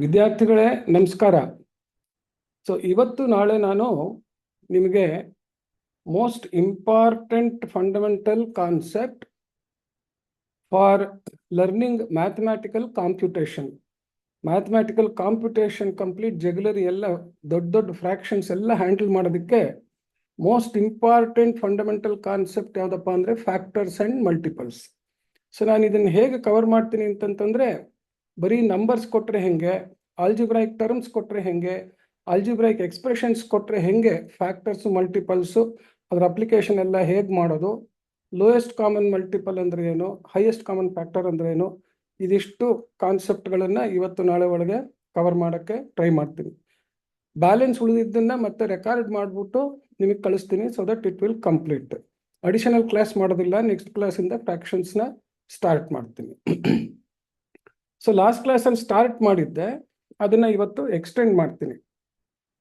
ವಿದ್ಯಾರ್ಥಿಗಳೇ ನಮಸ್ಕಾರ. ಸೊ ಇವತ್ತು ನಾಳೆ ನಾನು ನಿಮಗೆ most important fundamental concept for learning mathematical computation complete jugglery ಎಲ್ಲ ದೊಡ್ಡ ಫ್ರಾಕ್ಷನ್ಸ್ ಎಲ್ಲ ಹ್ಯಾಂಡಲ್ ಮಾಡೋದಕ್ಕೆ ಮೋಸ್ಟ್ ಇಂಪಾರ್ಟೆಂಟ್ ಫಂಡಮೆಂಟಲ್ ಕಾನ್ಸೆಪ್ಟ್ ಯಾವುದಪ್ಪ ಅಂದರೆ ಫ್ಯಾಕ್ಟರ್ಸ್ ಆ್ಯಂಡ್ ಮಲ್ಟಿಪಲ್ಸ್. ಸೊ ನಾನು ಇದನ್ನು ಹೇಗೆ ಕವರ್ ಮಾಡ್ತೀನಿ ಅಂತಂತಂದರೆ, ಬರೀ ನಂಬರ್ಸ್ ಕೊಟ್ಟರೆ ಹೆಂಗೆ, ಆಲ್ಜಿಬ್ರಾಯಿಕ್ ಟರ್ಮ್ಸ್ ಕೊಟ್ಟರೆ ಹೆಂಗೆ, ಆಲ್ಜಿಬ್ರಾಯಿಕ್ ಎಕ್ಸ್ಪ್ರೆಷನ್ಸ್ ಕೊಟ್ಟರೆ ಹೆಂಗೆ, ಫ್ಯಾಕ್ಟರ್ಸು ಮಲ್ಟಿಪಲ್ಸು ಅದರ ಅಪ್ಲಿಕೇಶನ್ ಎಲ್ಲ ಹೇಗೆ ಮಾಡೋದು, ಲೋಯೆಸ್ಟ್ ಕಾಮನ್ ಮಲ್ಟಿಪಲ್ ಅಂದರೆ ಏನು, ಹೈಯೆಸ್ಟ್ ಕಾಮನ್ ಫ್ಯಾಕ್ಟರ್ ಅಂದರೆ ಏನು, ಇದಿಷ್ಟು ಕಾನ್ಸೆಪ್ಟ್ಗಳನ್ನು ಇವತ್ತು ನಾಳೆ ಒಳಗೆ ಕವರ್ ಮಾಡೋಕ್ಕೆ ಟ್ರೈ ಮಾಡ್ತೀನಿ. ಬ್ಯಾಲೆನ್ಸ್ ಉಳಿದಿದ್ದನ್ನು ಮತ್ತೆ ರೆಕಾರ್ಡ್ ಮಾಡಿಬಿಟ್ಟು ನಿಮಗೆ ಕಳಿಸ್ತೀನಿ, so that it will complete. Additional class ಮಾಡೋದಿಲ್ಲ, ನೆಕ್ಸ್ಟ್ ಕ್ಲಾಸಿಂದ ಫ್ರಾಕ್ಷನ್ಸ್ನ ಸ್ಟಾರ್ಟ್ ಮಾಡ್ತೀನಿ. ಸೊ ಲಾಸ್ಟ್ ಕ್ಲಾಸಲ್ಲಿ ಸ್ಟಾರ್ಟ್ ಮಾಡಿದ್ದೆ, ಅದನ್ನು ಇವತ್ತು ಎಕ್ಸ್ಟೆಂಡ್ ಮಾಡ್ತೀನಿ.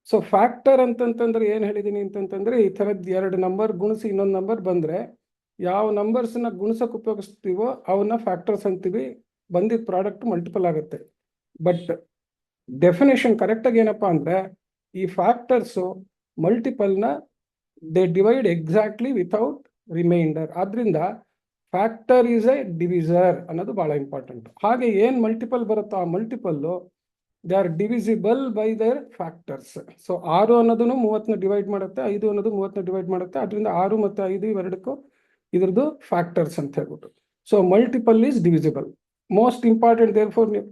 ಸೊ ಫ್ಯಾಕ್ಟರ್ ಅಂತಂತಂದ್ರೆ ಏನು ಹೇಳಿದ್ದೀನಿ ಅಂತಂತಂದರೆ, ಈ ಥರದ್ದು ಎರಡು ನಂಬರ್ ಗುಣಿಸಿ ಇನ್ನೊಂದು ನಂಬರ್ ಬಂದರೆ ಯಾವ ನಂಬರ್ಸನ್ನ ಗುಣಿಸೋಕೆ ಉಪಯೋಗಿಸ್ತೀವೋ ಅವನ್ನ ಫ್ಯಾಕ್ಟರ್ಸ್ ಅಂತೀವಿ, ಬಂದಿದ್ದ ಪ್ರಾಡಕ್ಟ್ ಮಲ್ಟಿಪಲ್ ಆಗುತ್ತೆ. ಬಟ್ ಡೆಫಿನೇಷನ್ ಕರೆಕ್ಟಾಗಿ ಏನಪ್ಪ ಅಂದರೆ, ಈ ಫ್ಯಾಕ್ಟರ್ಸು ಮಲ್ಟಿಪಲ್ನ they divide exactly without remainder. ಆದ್ದರಿಂದ ಫ್ಯಾಕ್ಟರ್ ಈಸ್ ಎ ಡಿವಿಸರ್ ಅನ್ನೋದು ಭಾಳ ಇಂಪಾರ್ಟೆಂಟ್. ಹಾಗೆ ಏನು ಮಲ್ಟಿಪಲ್ ಬರುತ್ತೋ ಆ multiple they are divisible by their factors. So 6 ಅನ್ನೋದನ್ನು 30ನ ಡಿವೈಡ್ ಮಾಡುತ್ತೆ, 5 ಅನ್ನೋದು 30ನ ಡಿವೈಡ್ ಮಾಡುತ್ತೆ. ಅದರಿಂದ 6 ಮತ್ತು 5 ಇವೆರಡಕ್ಕೂ ಇದ್ರದ್ದು ಫ್ಯಾಕ್ಟರ್ಸ್ ಅಂತ ಹೇಳ್ಬಿಟ್ಟು. So multiple is divisible. Most important therefore ನೀವು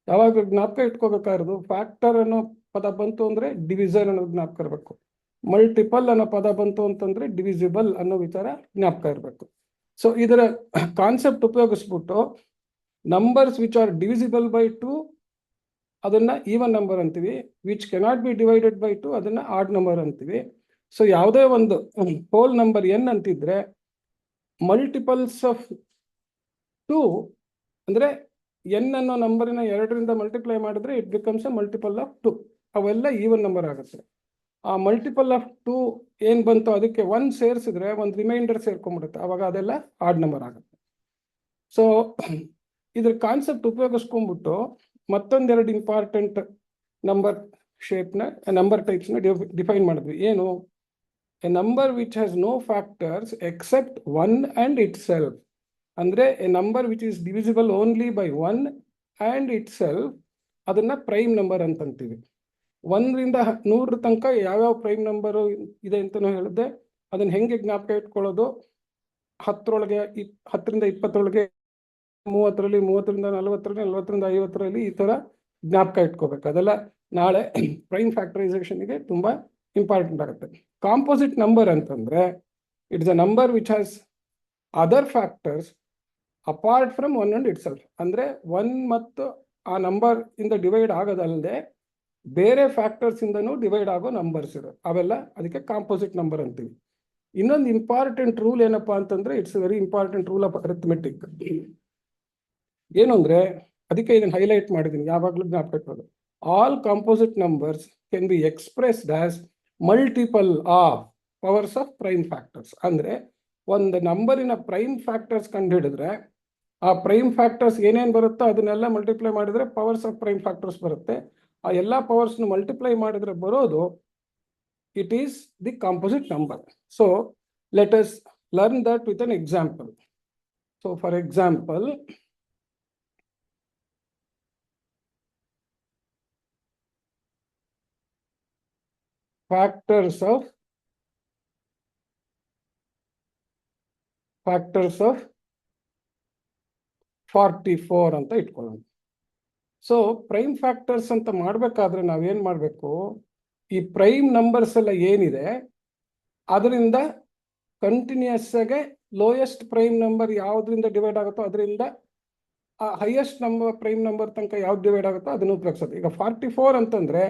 ಯಾವಾಗ ಜ್ಞಾಪಕ ಇಟ್ಕೋಬೇಕಾಗಿರೋದು, ಫ್ಯಾಕ್ಟರ್ ಅನ್ನೋ ಪದ ಬಂತು ಅಂದರೆ ಡಿವಿಸರ್ ಅನ್ನೋದು ಜ್ಞಾಪಕ ಇರಬೇಕು, ಮಲ್ಟಿಪಲ್ ಅನ್ನೋ ಪದ ಬಂತು ಅಂತಂದರೆ ಡಿವಿಸಿಬಲ್ ಅನ್ನೋ ವಿಚಾರ ಜ್ಞಾಪಕ ಇರಬೇಕು. ಸೊ ಇದರ ಕಾನ್ಸೆಪ್ಟ್ ಉಪಯೋಗಿಸ್ಬಿಟ್ಟು numbers which are divisible by 2 ಅದನ್ನು ಈವನ್ ನಂಬರ್ ಅಂತೀವಿ, which cannot be divided by 2 ಅದನ್ನು ಆಡ್ ನಂಬರ್ ಅಂತೀವಿ. ಸೊ ಯಾವುದೇ ಒಂದು ಹೋಲ್ ನಂಬರ್ ಎನ್ ಅಂತಿದ್ರೆ ಮಲ್ಟಿಪಲ್ಸ್ ಆಫ್ 2 ಅಂದರೆ ಎನ್ ಅನ್ನೋ ನಂಬರಿನ 2ರಿಂದ ಮಲ್ಟಿಪ್ಲೈ ಮಾಡಿದ್ರೆ it becomes a multiple of 2. ಅವೆಲ್ಲ ಈವನ್ ನಂಬರ್ ಆಗುತ್ತೆ. ಆ ಮಲ್ಟಿಪಲ್ ಆಫ್ 2 ಏನು ಬಂತು ಅದಕ್ಕೆ 1 ಸೇರಿಸಿದ್ರೆ ಒಂದು ರಿಮೈಂಡರ್ ಸೇರ್ಕೊಂಡ್ಬಿಡುತ್ತೆ, ಅವಾಗ ಅದೆಲ್ಲ ಆಡ್ ನಂಬರ್ ಆಗುತ್ತೆ. ಸೊ ಇದ್ರ ಕಾನ್ಸೆಪ್ಟ್ ಉಪಯೋಗಿಸ್ಕೊಂಡ್ಬಿಟ್ಟು ಮತ್ತೊಂದೆರಡು ಇಂಪಾರ್ಟೆಂಟ್ ನಂಬರ್ ಶೇಪ್ನ ನಂಬರ್ ಟೈಪ್ಸ್ನ ಡಿಫೈನ್ ಮಾಡಿದ್ವಿ. ಏನು? A number which has no factors except 1 and itself. ಅಂದರೆ a number which is divisible only by 1 and itself, ಅದನ್ನು ಪ್ರೈಮ್ ನಂಬರ್ ಅಂತಂತೀವಿ. 1ರಿಂದ 100 ತನಕ ಯಾವ್ಯಾವ ಪ್ರೈಮ್ ನಂಬರು ಇದೆ ಅಂತಲೂ ಹೇಳಿದ್ದೆ. ಅದನ್ನು ಹೆಂಗೆ ಜ್ಞಾಪಕ ಇಟ್ಕೊಳ್ಳೋದು, 10ರೊಳಗೆ 10ರಿಂದ 20ರೊಳಗೆ, 30ರಲ್ಲಿ, 30ರಿಂದ 40ರಲ್ಲಿ, 40ರಿಂದ 50ರಲ್ಲಿ ಈ ಥರ ಜ್ಞಾಪಕ ಇಟ್ಕೋಬೇಕು. ಅದೆಲ್ಲ ನಾಳೆ ಪ್ರೈಮ್ ಫ್ಯಾಕ್ಟರೈಸೇಷನ್ಗೆ ತುಂಬ ಇಂಪಾರ್ಟೆಂಟ್ ಆಗುತ್ತೆ. ಕಾಂಪೋಸಿಟ್ ನಂಬರ್ ಅಂತಂದರೆ it's a number which has other factors apart from 1 and itself. ಅಂದರೆ 1 ಮತ್ತು ಆ ನಂಬರ್ ಇಂದ ಡಿವೈಡ್ ಆಗೋದಲ್ಲದೆ ಬೇರೆ ಫ್ಯಾಕ್ಟರ್ಸ್ ಇಂದನೂ ಡಿವೈಡ್ ಆಗೋ ನಂಬರ್ಸ್ ಇರೋ ಅವೆಲ್ಲ ಅದಕ್ಕೆ ಕಾಂಪೋಸಿಟ್ ನಂಬರ್ ಅಂತೀವಿ. ಇನ್ನೊಂದು ಇಂಪಾರ್ಟೆಂಟ್ ರೂಲ್ ಏನಪ್ಪಾ ಅಂತಂದ್ರೆ, it's very important rule of arithmetic. ಏನು ಅಂದರೆ, ಅದಕ್ಕೆ ಇದನ್ನು ಹೈಲೈಟ್ ಮಾಡಿದ್ದೀನಿ, ಯಾವಾಗಲೂ ಜ್ಞಾಪಕ ಇಟ್ಕೊಳ್ಳೋದು. All composite numbers can be expressed as multiple of powers of prime factors. ಅಂದರೆ ಒಂದು ನಂಬರಿನ ಪ್ರೈಮ್ ಫ್ಯಾಕ್ಟರ್ಸ್ ಕಂಡು ಹಿಡಿದ್ರೆ ಆ ಪ್ರೈಮ್ ಫ್ಯಾಕ್ಟರ್ಸ್ ಏನೇನು ಬರುತ್ತೋ ಅದನ್ನೆಲ್ಲ ಮಲ್ಟಿಪ್ಲೈ ಮಾಡಿದರೆ ಪವರ್ಸ್ ಆಫ್ ಪ್ರೈಮ್ ಫ್ಯಾಕ್ಟರ್ಸ್ ಬರುತ್ತೆ. ಆ ಎಲ್ಲ ಪವರ್ಸ್ನ ಮಲ್ಟಿಪ್ಲೈ ಮಾಡಿದ್ರೆ ಬರೋದು it is the composite number. So let us learn that with an example. So for example, factors of 44 ಅಂತ ಇಟ್ಕೊಳ್ಳೋಣ. ಸೊ ಪ್ರೈಮ್ ಫ್ಯಾಕ್ಟರ್ಸ್ ಅಂತ ಮಾಡಬೇಕಾದ್ರೆ ನಾವೇನು ಮಾಡಬೇಕು, ಈ ಪ್ರೈಮ್ ನಂಬರ್ಸ್ ಎಲ್ಲ ಏನಿದೆ ಅದರಿಂದ ಕಂಟಿನ್ಯೂಸ್ ಆಗಿ ಲೋಯೆಸ್ಟ್ ಪ್ರೈಮ್ ನಂಬರ್ ಯಾವುದರಿಂದ ಡಿವೈಡ್ ಆಗುತ್ತೋ ಅದರಿಂದ ಆ ಹೈಯೆಸ್ಟ್ ನಂಬರ್ ಪ್ರೈಮ್ ನಂಬರ್ ತನಕ ಯಾವ್ದು ಡಿವೈಡ್ ಆಗುತ್ತೋ ಅದನ್ನು ಉಪಯೋಗಿಸೋದು. ಈಗ 44 ಅಂತಂದರೆ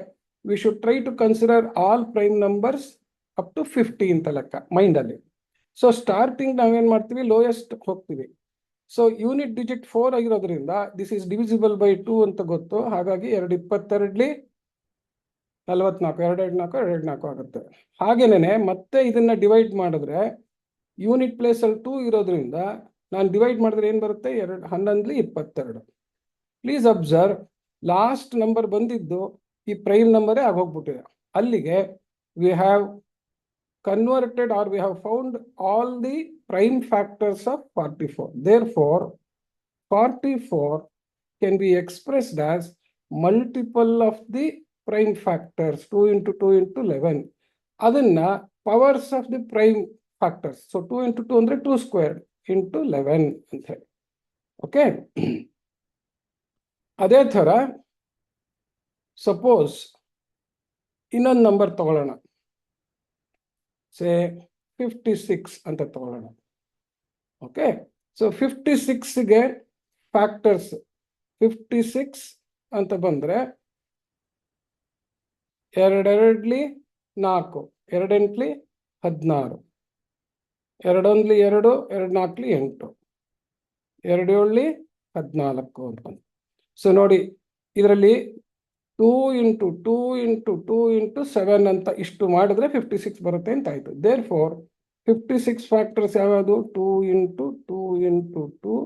we should try to consider all prime numbers up to 50 ಅಂತ ಲೆಕ್ಕ ಮೈಂಡಲ್ಲಿ. ಸೊ ಸ್ಟಾರ್ಟಿಂಗ್ ನಾವೇನು ಮಾಡ್ತೀವಿ, ಲೋಯೆಸ್ಟ್ ಹೋಗ್ತೀವಿ. ಸೊ ಯೂನಿಟ್ ಡಿಜಿಟ್ 4 ಆಗಿರೋದ್ರಿಂದ ದಿಸ್ ಈಸ್ ಡಿವಿಸಿಬಲ್ ಬೈ 2 ಅಂತ ಗೊತ್ತು. ಹಾಗಾಗಿ 2 22ಲಿ 44, 2 2 4 2 4 ಆಗುತ್ತೆ. ಹಾಗೇನೆ ಮತ್ತೆ ಇದನ್ನ ಡಿವೈಡ್ ಮಾಡಿದ್ರೆ ಯೂನಿಟ್ ಪ್ಲೇಸಲ್ಲಿ 2 ಇರೋದ್ರಿಂದ ನಾನು ಡಿವೈಡ್ ಮಾಡಿದ್ರೆ ಏನು ಬರುತ್ತೆ, 2 11ಲಿ 22. ಪ್ಲೀಸ್ ಅಬ್ಸರ್ವ್, ಲಾಸ್ಟ್ ನಂಬರ್ ಬಂದಿದ್ದು ಈ ಪ್ರೈಮ್ ನಂಬರೇ ಆಗೋಗ್ಬಿಟ್ಟಿದೆ. ಅಲ್ಲಿಗೆ we have converted or we have found all the prime factors of 44. Therefore, 44 can be expressed as multiple of the prime factors, 2 into 2 into 11. Adanna powers of the prime factors. So 2 into 2 andre 2 squared into 11 anta ಹೇಳಿ. Okay. ಅದೇ ಥರ suppose ಇನ್ನೊಂದು number ತಗೊಳ್ಳೋಣ, ಸೇ 56 ಅಂತ ತಗೊಳ್ಳೋಣ. Okay, so 56ಗೆ factors 56 ಅಂತ ಬಂದ್ರೆ 2 2 4, 2 8 16, 2 1 2, 2 4 8, 2 7 14 ಅಂತ ಬಂತು. ಸೊ ನೋಡಿ, ಇದರಲ್ಲಿ 2 into 2 into 2 into 7 ಅಂತ ಇಷ್ಟು ಮಾಡಿದ್ರೆ 56 ಬರುತ್ತೆ ಅಂತ ಆಯ್ತು. ದೇರ್ ಫೋರ್ 56 ಫ್ಯಾಕ್ಟರ್ಸ್ ಯಾವ್ಯಾವುದು? 2 into 2 into 2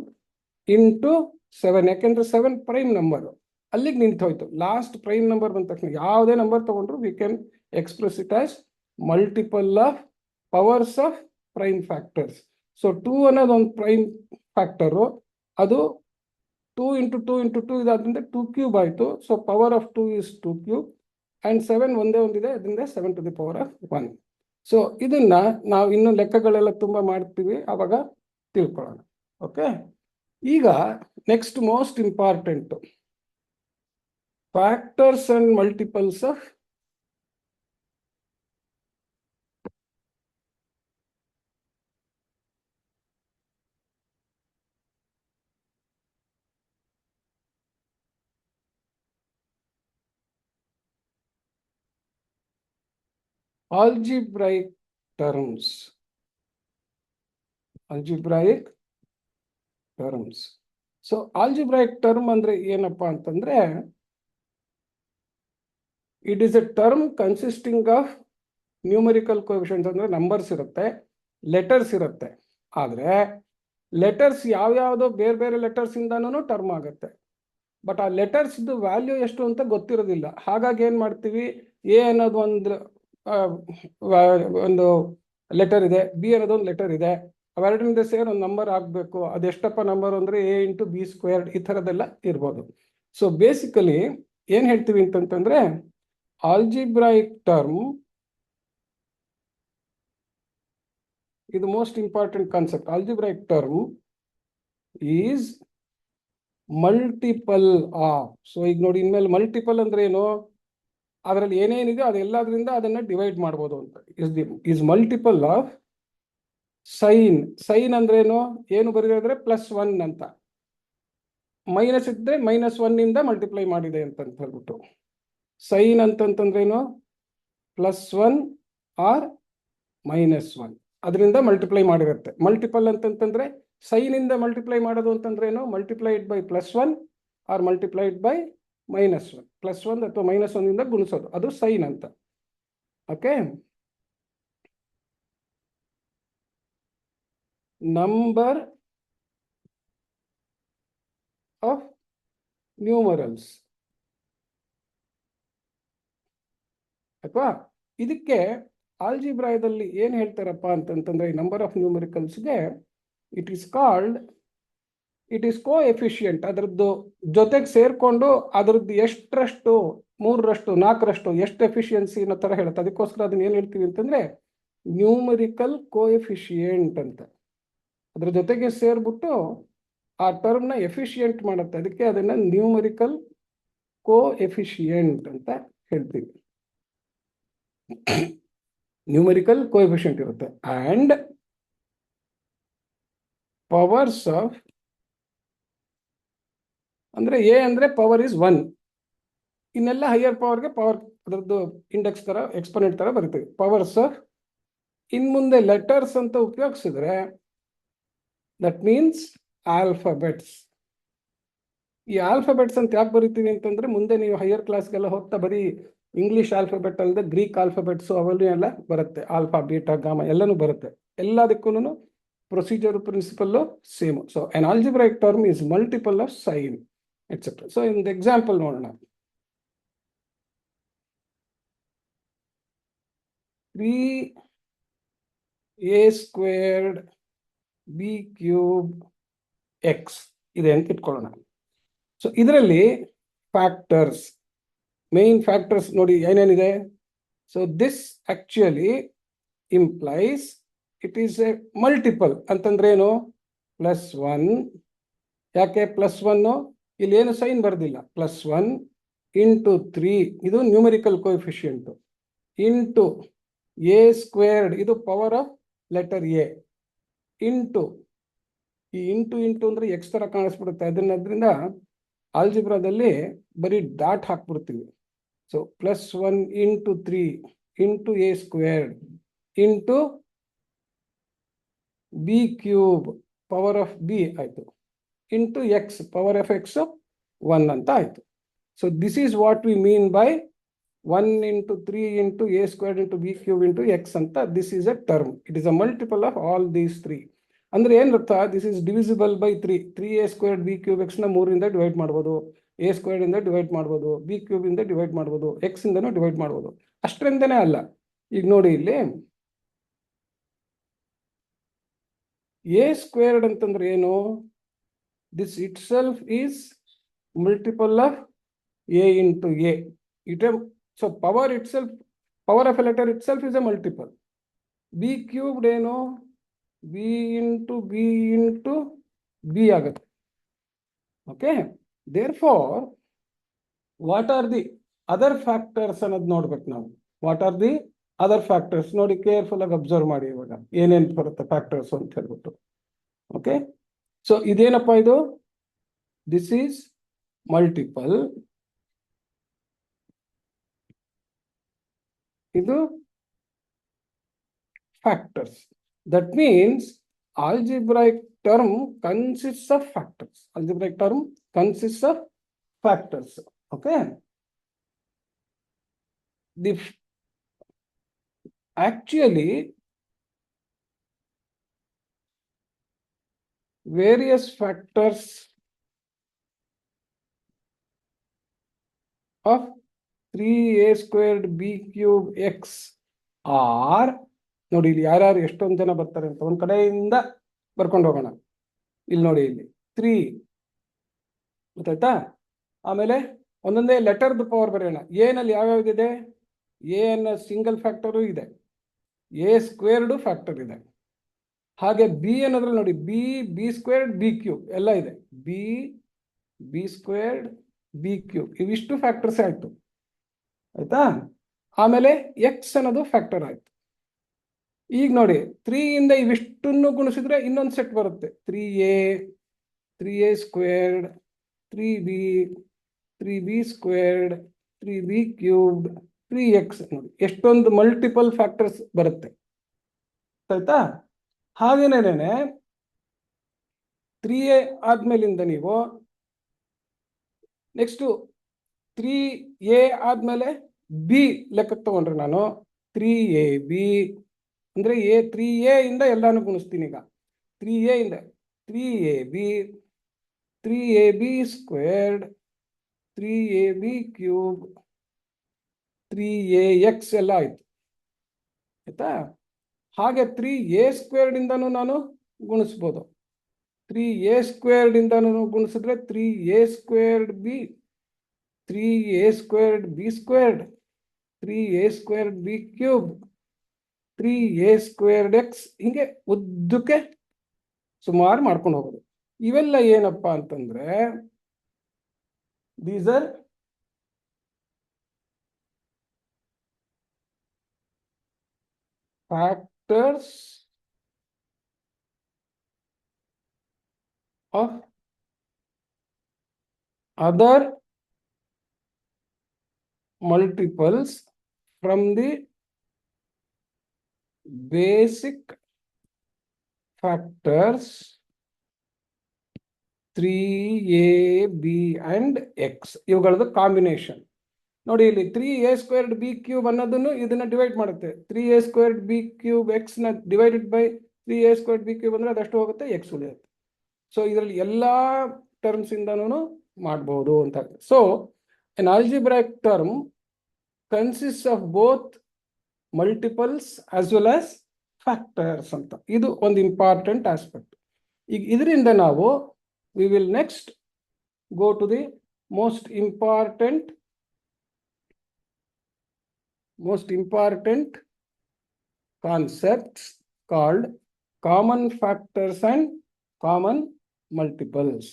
into 7. ಯಾಕೆಂದ್ರೆ 7 ಪ್ರೈಮ್ ನಂಬರ್, ಅಲ್ಲಿಗೆ ನಿಂತು ಹೋಯ್ತು. ಲಾಸ್ಟ್ ಪ್ರೈಮ್ ನಂಬರ್ ಬಂದ ತಕ್ಷಣ ಯಾವುದೇ ನಂಬರ್ ತಗೊಂಡ್ರು we can express it as multiple of powers of prime factors. So 2 ಅನ್ನೋದು ಒಂದು ಪ್ರೈಮ್ ಫ್ಯಾಕ್ಟರು, ಅದು 2 into 2 into 2 ಇದಾದ್ರಿಂದ 2 ಕ್ಯೂಬ್ ಆಯಿತು. So power of 2 is 2 cube and 7 ಒಂದೇ ಒಂದಿದೆ, ಅದರಿಂದ 7 to the power of 1. So ಇದನ್ನ ನಾವು ಇನ್ನು ಲೆಕ್ಕಗಳೆಲ್ಲ ತುಂಬ ಮಾಡ್ತೀವಿ, ಆವಾಗ ತಿಳ್ಕೊಳ್ಳೋಣ. ಓಕೆ, ಈಗ next most important factors and multiples of algebraic terms. Algebraic terms. So algebraic term ಅಂದ್ರೆ ಏನಪ್ಪಾ ಅಂತಂದ್ರೆ, it is a term consisting of numerical coefficients, ಅಂದ್ರೆ ನಂಬರ್ಸ್ ಇರುತ್ತೆ, ಲೆಟರ್ಸ್ ಇರುತ್ತೆ. ಆದರೆ ಲೆಟರ್ಸ್ ಯಾವ್ಯಾವುದೋ ಬೇರೆ ಬೇರೆ ಲೆಟರ್ಸ್ ಇಂದಾನು ಟರ್ಮ್ ಆಗುತ್ತೆ. ಬಟ್ ಆ ಲೆಟರ್ಸ್ ವ್ಯಾಲ್ಯೂ ಎಷ್ಟು ಅಂತ ಗೊತ್ತಿರೋದಿಲ್ಲ. ಹಾಗಾಗಿ ಏನ್ ಮಾಡ್ತೀವಿ, ಎ ಅನ್ನೋದು ಒಂದು ಲೆಟರ್ ಇದೆ, ಬಿ ಅನ್ನೋದು ಒಂದು ಲೆಟರ್ ಇದೆ, ಅವೆರಡರಿಂದ ಸೇರಿ ಒಂದು ನಂಬರ್ ಆಗಬೇಕು. ಅದೆಷ್ಟಪ್ಪ ನಂಬರ್ ಅಂದರೆ ಎ ಇಂಟು ಬಿ ಸ್ಕ್ವೇರ್ಡ್, ಈ ಥರದ್ದೆಲ್ಲ ಇರ್ಬೋದು. ಸೊ ಬೇಸಿಕಲಿ ಏನು ಹೇಳ್ತೀವಿ ಅಂತಂತಂದ್ರೆ, ಆಲ್ಜಿಬ್ರಾಯಿಕ್ ಟರ್ಮ್ ಇದು most important concept. Algebraic term is multiple of. So ಈಗ ನೋಡಿ, ಇನ್ಮೇಲೆ ಮಲ್ಟಿಪಲ್ ಅಂದ್ರೆ ಏನು, ಅದರಲ್ಲಿ ಏನೇನಿದೆ ಅದೆಲ್ಲದರಿಂದ ಅದನ್ನ ಡಿವೈಡ್ ಮಾಡ್ಬೋದು ಅಂತ. Is multiple of sign. Sign ಅಂದ್ರೆ ಏನು ಬರೆದಿದ್ರೆ +1 ಅಂತ, ಮೈನಸ್ ಇದ್ರೆ -1 ಇಂದ ಮಲ್ಟಿಪ್ಲೈ ಮಾಡಿದೆ ಅಂತ ಹೇಳ್ಬಿಟ್ಟು. ಸೈನ್ ಅಂತಂತಂದ್ರೇನು, +1 ಆರ್ -1 ಅದರಿಂದ ಮಲ್ಟಿಪ್ಲೈ ಮಾಡಿರುತ್ತೆ. ಮಲ್ಟಿಪಲ್ ಅಂತಂತಂದ್ರೆ ಸೈನ್ ಇಂದ ಮಲ್ಟಿಪ್ಲೈ ಮಾಡೋದು ಅಂತಂದ್ರೇನು, multiplied by +1 or multiplied by -1. +1 ಅಥವಾ -1 ಇಂದ ಗುಣಿಸೋದು, ಅದು ಸೈನ್ ಅಂತ. ಓಕೆ, ನಂಬರ್ ಆಫ್ ನ್ಯೂಮರಲ್ಸ್ ಅಥವಾ ಇದಕ್ಕೆ ಆಲ್ಜಿಬ್ರಾಯದಲ್ಲಿ ಏನು ಹೇಳ್ತಾರಪ್ಪ ಅಂತಂತಂದ್ರೆ, ಈ ನಂಬರ್ ಆಫ್ ನ್ಯೂಮರಿಕಲ್ಸ್ಗೆ it is called, it is coefficient. ಅದರದ್ದು ಜೊತೆಗೆ ಸೇರ್ಕೊಂಡು ಅದರದ್ದು ಎಷ್ಟರಷ್ಟು, 3ರಷ್ಟು 4ರಷ್ಟು ಎಷ್ಟು ಎಫಿಷಿಯನ್ಸಿ ಅನ್ನೋ ಥರ ಹೇಳುತ್ತೆ. ಅದಕ್ಕೋಸ್ಕರ ಅದನ್ನ ಏನು ಹೇಳ್ತೀವಿ ಅಂತಂದ್ರೆ ನ್ಯೂಮರಿಕಲ್ ಕೋಎಫಿಷಿಯಂಟ್ ಅಂತ. ಅದ್ರ ಜೊತೆಗೆ ಸೇರ್ಬಿಟ್ಟು ಆ ಟರ್ಮ್ನ ಎಫಿಷಿಯಂಟ್ ಮಾಡುತ್ತೆ, ಅದಕ್ಕೆ ಅದನ್ನ ನ್ಯೂಮರಿಕಲ್ ಕೋಎಫಿಷಿಯಂಟ್ ಅಂತ ಹೇಳ್ತೀವಿ. ನ್ಯೂಮರಿಕಲ್ ಕೋಎಫಿಷಿಯಂಟ್ ಇರುತ್ತೆ. ಆ್ಯಂಡ್ ಪವರ್ಸ್ ಆಫ್, ಅಂದ್ರೆ ಎ ಅಂದ್ರೆ ಪವರ್ ಇಸ್ 1, ಇನ್ನೆಲ್ಲ ಹೈಯರ್ ಪವರ್ಗೆ ಪವರ್ ಅದರದ್ದು ಇಂಡೆಕ್ಸ್ ತರ ಎಕ್ಸ್ಪೋನೆಂಟ್ ತರ ಬರೀತೀವಿ. ಪವರ್ಸ್ ಆಫ್, ಇನ್ ಮುಂದೆ ಲೆಟರ್ಸ್ ಅಂತ ಉಪಯೋಗಿಸಿದ್ರೆ ದಟ್ ಮೀನ್ಸ್ ಆಲ್ಫಾಬೆಟ್ಸ್. ಈ ಆಲ್ಫಾಬೆಟ್ಸ್ ಅಂತ ಯಾಕೆ ಬರೀತೀವಿ ಅಂತಂದ್ರೆ, ಮುಂದೆ ನೀವು ಹೈಯರ್ ಕ್ಲಾಸ್ಗೆಲ್ಲ ಹೋಗ್ತಾ ಬರೀ ಇಂಗ್ಲಿಷ್ ಆಲ್ಫಾಬೆಟ್ ಅಲ್ಲದೆ ಗ್ರೀಕ್ ಆಲ್ಫಾಬೆಟ್ಸ್ ಅವೆಲ್ಲ ಎಲ್ಲ ಬರುತ್ತೆ, ಆಲ್ಫಾ ಬೀಟಾ ಗಾಮಾ ಎಲ್ಲನೂ ಬರುತ್ತೆ. ಎಲ್ಲದಕ್ಕೂ procedure principle same. So an algebraic term is multiple of sign. Etcetera. So ಒಂದು ಎಕ್ಸಾಂಪಲ್ ನೋಡೋಣ. 3a² b³ x ಇದೆ ಅಂತ ಇಟ್ಕೊಳ್ಳೋಣ. ಸೊ ಇದರಲ್ಲಿ ಫ್ಯಾಕ್ಟರ್ಸ್, ಮೇನ್ ಫ್ಯಾಕ್ಟರ್ಸ್ ನೋಡಿ ಏನೇನಿದೆ. So this actually implies it is A multiple ಅಂತಂದ್ರೆ ಏನು, +1. ಯಾಕೆ +1? ಇಲ್ಲಿ ಏನು ಸೈನ್ ಬರ್ದಿಲ್ಲ. +1 × 3 ಇದು ನ್ಯೂಮರಿಕಲ್ ಕೋಎಫಿಷಿಯಂಟ್ ಇಂಟು a² ಇದು power of letter A into ಈ ಇಂಟು ಅಂದ್ರೆ ಎಕ್ಸ್ ತರ ಕಾಣಿಸ್ಬಿಡುತ್ತೆ. ಅದರಿಂದ ಆಲ್ಜಿಬ್ರಾದಲ್ಲಿ ಬರೀ ಡಾಟ್ ಹಾಕ್ಬಿಡ್ತೀವಿ. So +1 × 3 × a² into b³ power of B ಆಯ್ತು into X power of X 1 ಅಂತ ಆಯ್ತು. So this is what we mean by 1 × 3 × a² × b³ × x ಅಂತ. This is A term. It is a multiple of all these 3. ಅಂದ್ರೆ ಏನ್ ಗೊತ್ತಾ, this is divisible by 3. 3a² b³ x ನ 3 divide ಮಾಡ್ಬೋದು, a² ಇಂದ divide ಮಾಡ್ಬೋದು, b³ ಇಂದ divide ಮಾಡ್ಬೋದು, x ಇಂದನೂ ಡಿವೈಡ್ ಮಾಡ್ಬೋದು. ಅಷ್ಟರಿಂದನೇ ಅಲ್ಲ. ಈಗ ನೋಡಿ ಇಲ್ಲಿ a² ಅಂತಂದ್ರೆ ಏನು, this it self is multiple of a × a. So power itself, power of a letter itself is a multiple. b³ ಏನು, b × b ಆಗುತ್ತೆ. Okay, therefore what are the other factors ಅನ್ನೋದು ನೋಡ್ಬೇಕು ನಾವು. What are the other factors ನೋಡಿ, careful ಆಗಿ observe ಮಾಡಿ. ಇವಾಗ ಏನೇನು ಬರುತ್ತೆ ಫ್ಯಾಕ್ಟರ್ಸ್ ಅಂತ ಹೇಳ್ಬಿಟ್ಟು. ಓಕೆ, ಸೊ ಇದೇನಪ್ಪ ಇದು, ದಿಸ್ ಈಸ್ ಮಲ್ಟಿಪಲ್, ಇದು factors. That means algebraic term consists of factors. Algebraic term consists of factors. Okay. Actually, various factors of 3a² b³ x are, ನೋಡಿ ಇಲ್ಲಿ ಯಾರ್ಯಾರು ಎಷ್ಟೊಂದು ಜನ ಬರ್ತಾರೆ ಅಂತ ಒಂದ್ ಕಡೆಯಿಂದ ಬರ್ಕೊಂಡು ಹೋಗೋಣ. ಇಲ್ಲಿ ನೋಡಿ, ಇಲ್ಲಿ 3 ಗೊತ್ತಾಯ್ತಾ. ಆಮೇಲೆ ಒಂದೊಂದೇ ಲೆಟರ್ದು ಪವರ್ ಬರೆಯೋಣ. ಎನಲ್ಲಿ ಯಾವ್ಯಾವ್ದಿದೆ, ಎ ಸಿಂಗಲ್ ಫ್ಯಾಕ್ಟರು ಇದೆ, a² ಫ್ಯಾಕ್ಟರ್ ಇದೆ. ಹಾಗೆ ಬಿ ಅನ್ನೋದ್ರಲ್ಲಿ ನೋಡಿ, b² b³ ಎಲ್ಲ ಇದೆ, b² b³ ಇವಿಷ್ಟು ಫ್ಯಾಕ್ಟರ್ಸ್ ಆಯ್ತು, ಆಯ್ತಾ. ಆಮೇಲೆ ಎಕ್ಸ್ ಅನ್ನೋದು ಫ್ಯಾಕ್ಟರ್ ಆಯ್ತು. ಈಗ ನೋಡಿ 3 ಇಂದ ಇವಿಷ್ಟನ್ನು ಗುಣಿಸಿದ್ರೆ ಇನ್ನೊಂದು ಸೆಟ್ ಬರುತ್ತೆ. 3a, 3a², 3b, 3b², 3b³ 3x ನೋಡಿ ಎಷ್ಟೊಂದು ಮಲ್ಟಿಪಲ್ ಫ್ಯಾಕ್ಟರ್ಸ್ ಬರುತ್ತೆ, ಆಯ್ತಾ. ಹಾಗೇನೇನೆ 3a ಆದ್ಮೇಲಿಂದ ನೀವು ನೆಕ್ಸ್ಟ್ 3a ಆದ್ಮೇಲೆ ಬಿ ಲೆಕ್ಕಕ್ಕೆ ತಗೊಂಡ್ರೆ ನಾನು 3ab ಅಂದ್ರೆ 3a ಇಂದ ಎಲ್ಲಾನು ಗುಣಿಸ್ತೀನಿ. ಈಗ 3a ಇಂದ 3ab, 3ab², 3ab³, 3ax ಎಲ್ಲ ಆಯ್ತು, ಆಯ್ತಾ. ಹಾಗೆ 3a² ಇಂದನೂ ನಾನು ಗುಣಿಸ್ಬೋದು. 3a² ಇಂದನೂ ಗುಣಿಸಿದ್ರೆ 3a²b, 3a²b², 3a²b³, 3a²x ಹಿಂಗೆ ಉದ್ದಕ್ಕೆ ಸುಮಾರು ಮಾಡ್ಕೊಂಡು ಹೋಗೋದು. ಇವೆಲ್ಲ ಏನಪ್ಪಾ ಅಂತಂದ್ರೆ these are factors of other multiples from the basic factors 3a, b and x. ಇವುಗಳದ್ದು ಕಾಂಬಿನೇಷನ್ ನೋಡಿ. ಇಲ್ಲಿ 3a² b³ ಅನ್ನೋದನ್ನು ಇದನ್ನ ಡಿವೈಡ್ ಮಾಡುತ್ತೆ. 3a² b³ x ನ ಡಿವೈಡೆಡ್ ಬೈ 3a² b³ ಅಂದ್ರೆ ಅದಷ್ಟು ಹೋಗುತ್ತೆ, x ಉಳಿಯುತ್ತೆ. ಸೊ ಇದರಲ್ಲಿ ಎಲ್ಲಾ ಟರ್ಮ್ಸ್ ಇಂದನೂ ಮಾಡಬಹುದು ಅಂತ. So an algebraic term consists of both multiples as well as factors ಅಂತ. ಇದು ಒಂದು ಇಂಪಾರ್ಟೆಂಟ್ ಆಸ್ಪೆಕ್ಟ್. ಈಗ ಇದರಿಂದ ನಾವು we will next go to the most important concepts called common factors and common multiples.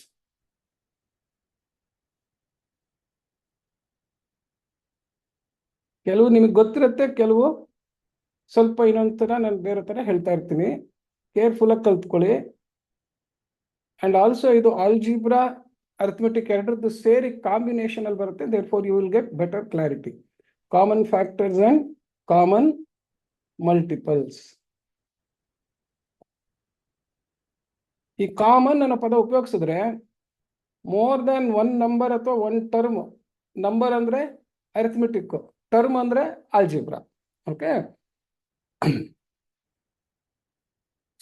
ಕೆಲವು ನಿಮಗೆ ಗೊತ್ತಿರುತ್ತೆ, ಕೆಲವು ಸ್ವಲ್ಪ ಇನ್ನೊಂಥರ ನಾನು ಬೇರೆ ತರ ಹೇಳ್ತಾ ಇರ್ತೀನಿ. ಕೇರ್ಫುಲ್ ಆಗಿ ಕಲ್ತ್ಕೊಳ್ಳಿ. ಅಂಡ್ ಆಲ್ಸೋ ಇದು ಆಲ್ಜಿಬ್ರಾ ಅರ್ಥಮೆಟಿಕ್ ಎರಡರದ್ದು ಸೇರಿ ಕಾಂಬಿನೇಷನ್ ಅಲ್ಲಿ ಬರುತ್ತೆ. Therefore you will get better clarity. Common factors and common multiples. ಈ ಕಾಮನ್ ಅನ್ನೋ ಪದ ಉಪಯೋಗಿಸಿದ್ರೆ ಮೋರ್ ದನ್ ಒನ್ ನಂಬರ್ ಅಥವಾ ಒನ್ ಟರ್ಮ್. ನಂಬರ್ ಅಂದ್ರೆ ಅರಿಥಮೆಟಿಕ್, ಟರ್ಮ್ ಅಂದ್ರೆ ಆಲ್ಜಿಬ್ರಾ. ಓಕೆ,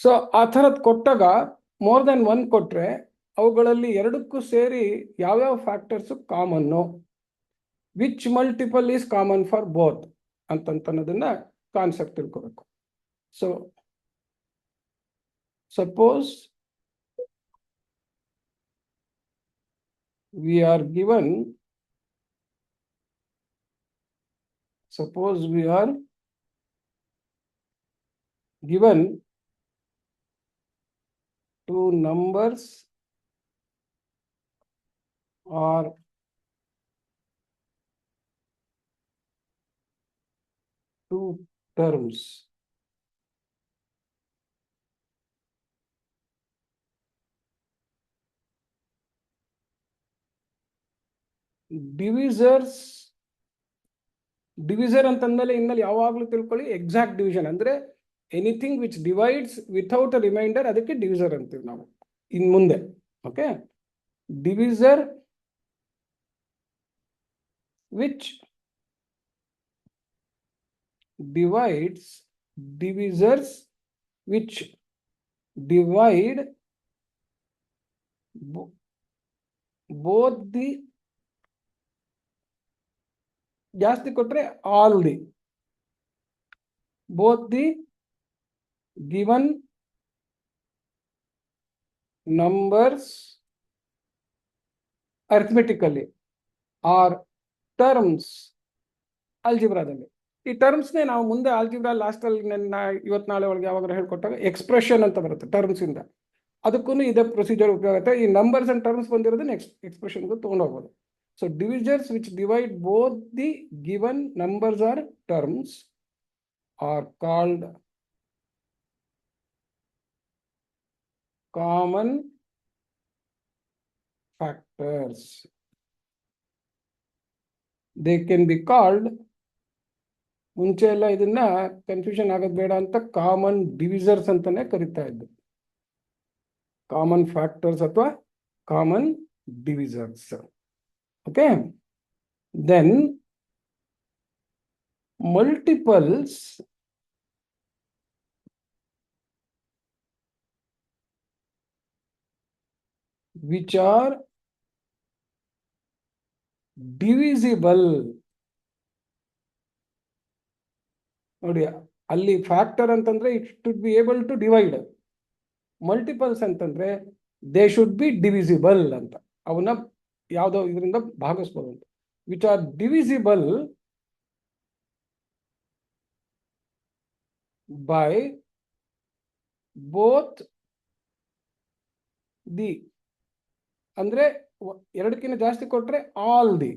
ಸೊ ಆ ಥರದ್ ಕೊಟ್ಟಾಗ ಮೋರ್ ದನ್ ಒನ್ ಕೊಟ್ರೆ ಅವುಗಳಲ್ಲಿ ಎರಡಕ್ಕೂ ಸೇರಿ ಯಾವ್ಯಾವ factors common, which multiple is common for both ಅನ್ನೋದನ್ನ ಕಾನ್ಸೆಪ್ಟ್ ತಿಳ್ಕೋಬೇಕು. So suppose we are given two numbers or two terms. Divisor ಅಂತಂದ್ಮೇಲೆ ಇನ್ಮೇಲೆ ಯಾವಾಗಲೂ ತಿಳ್ಕೊಳ್ಳಿ, ಎಕ್ಸಾಕ್ಟ್ ಡಿವಿಷನ್ ಅಂದ್ರೆ anything which divides without a remainder, ಅದಕ್ಕೆ ಡಿವಿಸರ್ ಅಂತೀವಿ ನಾವು ಇನ್ ಮುಂದೆ. Okay, divisor which divisors which divide both the, ಜಾಸ್ತಿ ಕೊಟ್ರೆ all the, both the given numbers arithmetically or terms algebraದಲ್ಲಿ. ಈ ಟರ್ಮ್ಸ್ನೇ ನಾವು ಮುಂದೆ ಆಲ್ಜಿಬ್ರಾ ಲಾಸ್ಟ್ ಅಲ್ಲಿ ಇವತ್ತು ನಾಳೆ ಒಳಗೆ ಯಾವಾಗ ಹೇಳ್ಕೊಟ್ಟಾಗ ಎಕ್ಸ್ಪ್ರೆಷನ್ ಅಂತ ಬರುತ್ತೆ ಟರ್ಮ್ಸ್ ಇಂದ. ಅದಕ್ಕೂ ಇದೇ ಪ್ರೊಸೀಜರ್ ಉಪಯೋಗ ಆಗುತ್ತೆ. ಈ ನಂಬರ್ಸ್ ಅಂಡ್ ಟರ್ಮ್ಸ್ ಬಂದಿರೋದು ನೆಕ್ಸ್ಟ್ ಎಕ್ಸ್ಪ್ರೆಷನ್ಗೂ ತೊಗೊಂಡೋಗ್ಬೋದು. So divisors which divide both the given numbers or terms are called common factors. They can be called, ಮುಂಚೆ ಎಲ್ಲ ಇದನ್ನ ಕನ್ಫ್ಯೂಷನ್ ಆಗೋದು ಬೇಡ ಅಂತ ಕಾಮನ್ ಡಿವಿಸರ್ಸ್ ಅಂತಾನೆ ಕರಿತಾ ಇದ್ದು. ಕಾಮನ್ ಫ್ಯಾಕ್ಟರ್ಸ್ ಅಥವಾ common divisors. Okay, then multiples which are divisible. ನೋಡಿ, ಅಲ್ಲಿ ಫ್ಯಾಕ್ಟರ್ ಅಂತಂದ್ರೆ it should be able to divide. Multiples ಅಂತಂದ್ರೆ ದೇ ಶುಡ್ ಬಿ ಡಿವಿಸಿಬಲ್ ಅಂತ, ಅವನ್ನ ಯಾವುದೋ ಇದರಿಂದ ಭಾಗಿಸ್ಬೋದು ಅಂತ. Which are divisible by both the, ಅಂದ್ರೆ ಎರಡಕ್ಕಿಂತ ಜಾಸ್ತಿ ಕೊಟ್ರೆ all the.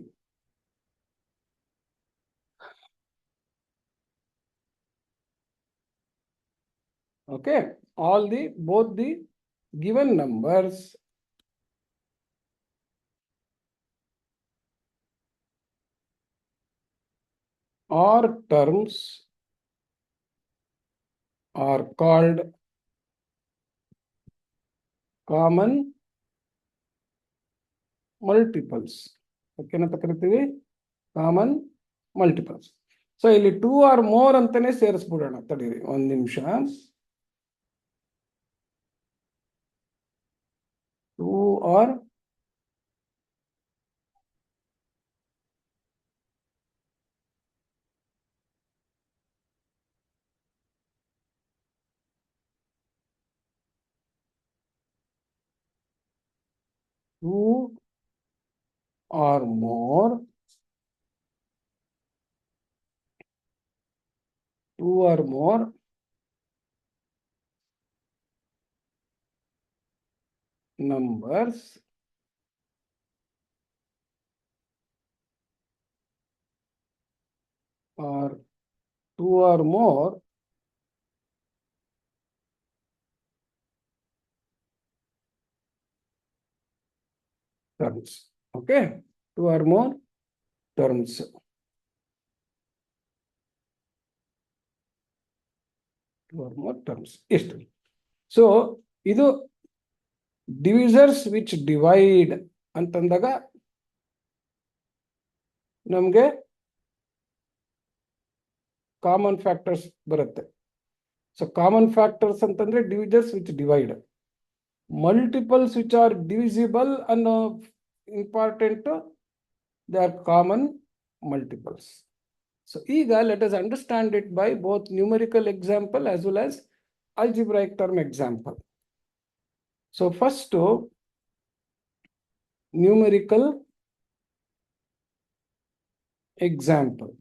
Okay, all the, both the given numbers or terms are called common multiples. Okay, ಅಂತ ಕರಿತೀವಿ ಕಾಮನ್ ಮಲ್ಟಿಪಲ್ಸ್. ಸೊ ಇಲ್ಲಿ ಟೂ ಆರ್ ಮೋರ್ ಅಂತಾನೆ ಸೇರಿಸ್ಬಿಡೋಣ. ತಡೀರಿ ಒಂದ್ ನಿಮಿಷ. two or 2 or more numbers or 2 or more terms. Okay, 2 or more terms. 2 or more terms. ಇಷ್ಟು. So ಇದು divisors which divide ಅಂತಂದಾಗ ನಮಗೆ ಕಾಮನ್ ಫ್ಯಾಕ್ಟರ್ಸ್ ಬರುತ್ತೆ. ಸೊ ಕಾಮನ್ ಫ್ಯಾಕ್ಟರ್ಸ್ ಅಂತಂದ್ರೆ divisors which divide. Multiples which are divisible ಅನ್ನೋ important, they are common multiples. So ಈಗ let us understand it by both numerical example as well as algebraic term example. So first numerical example.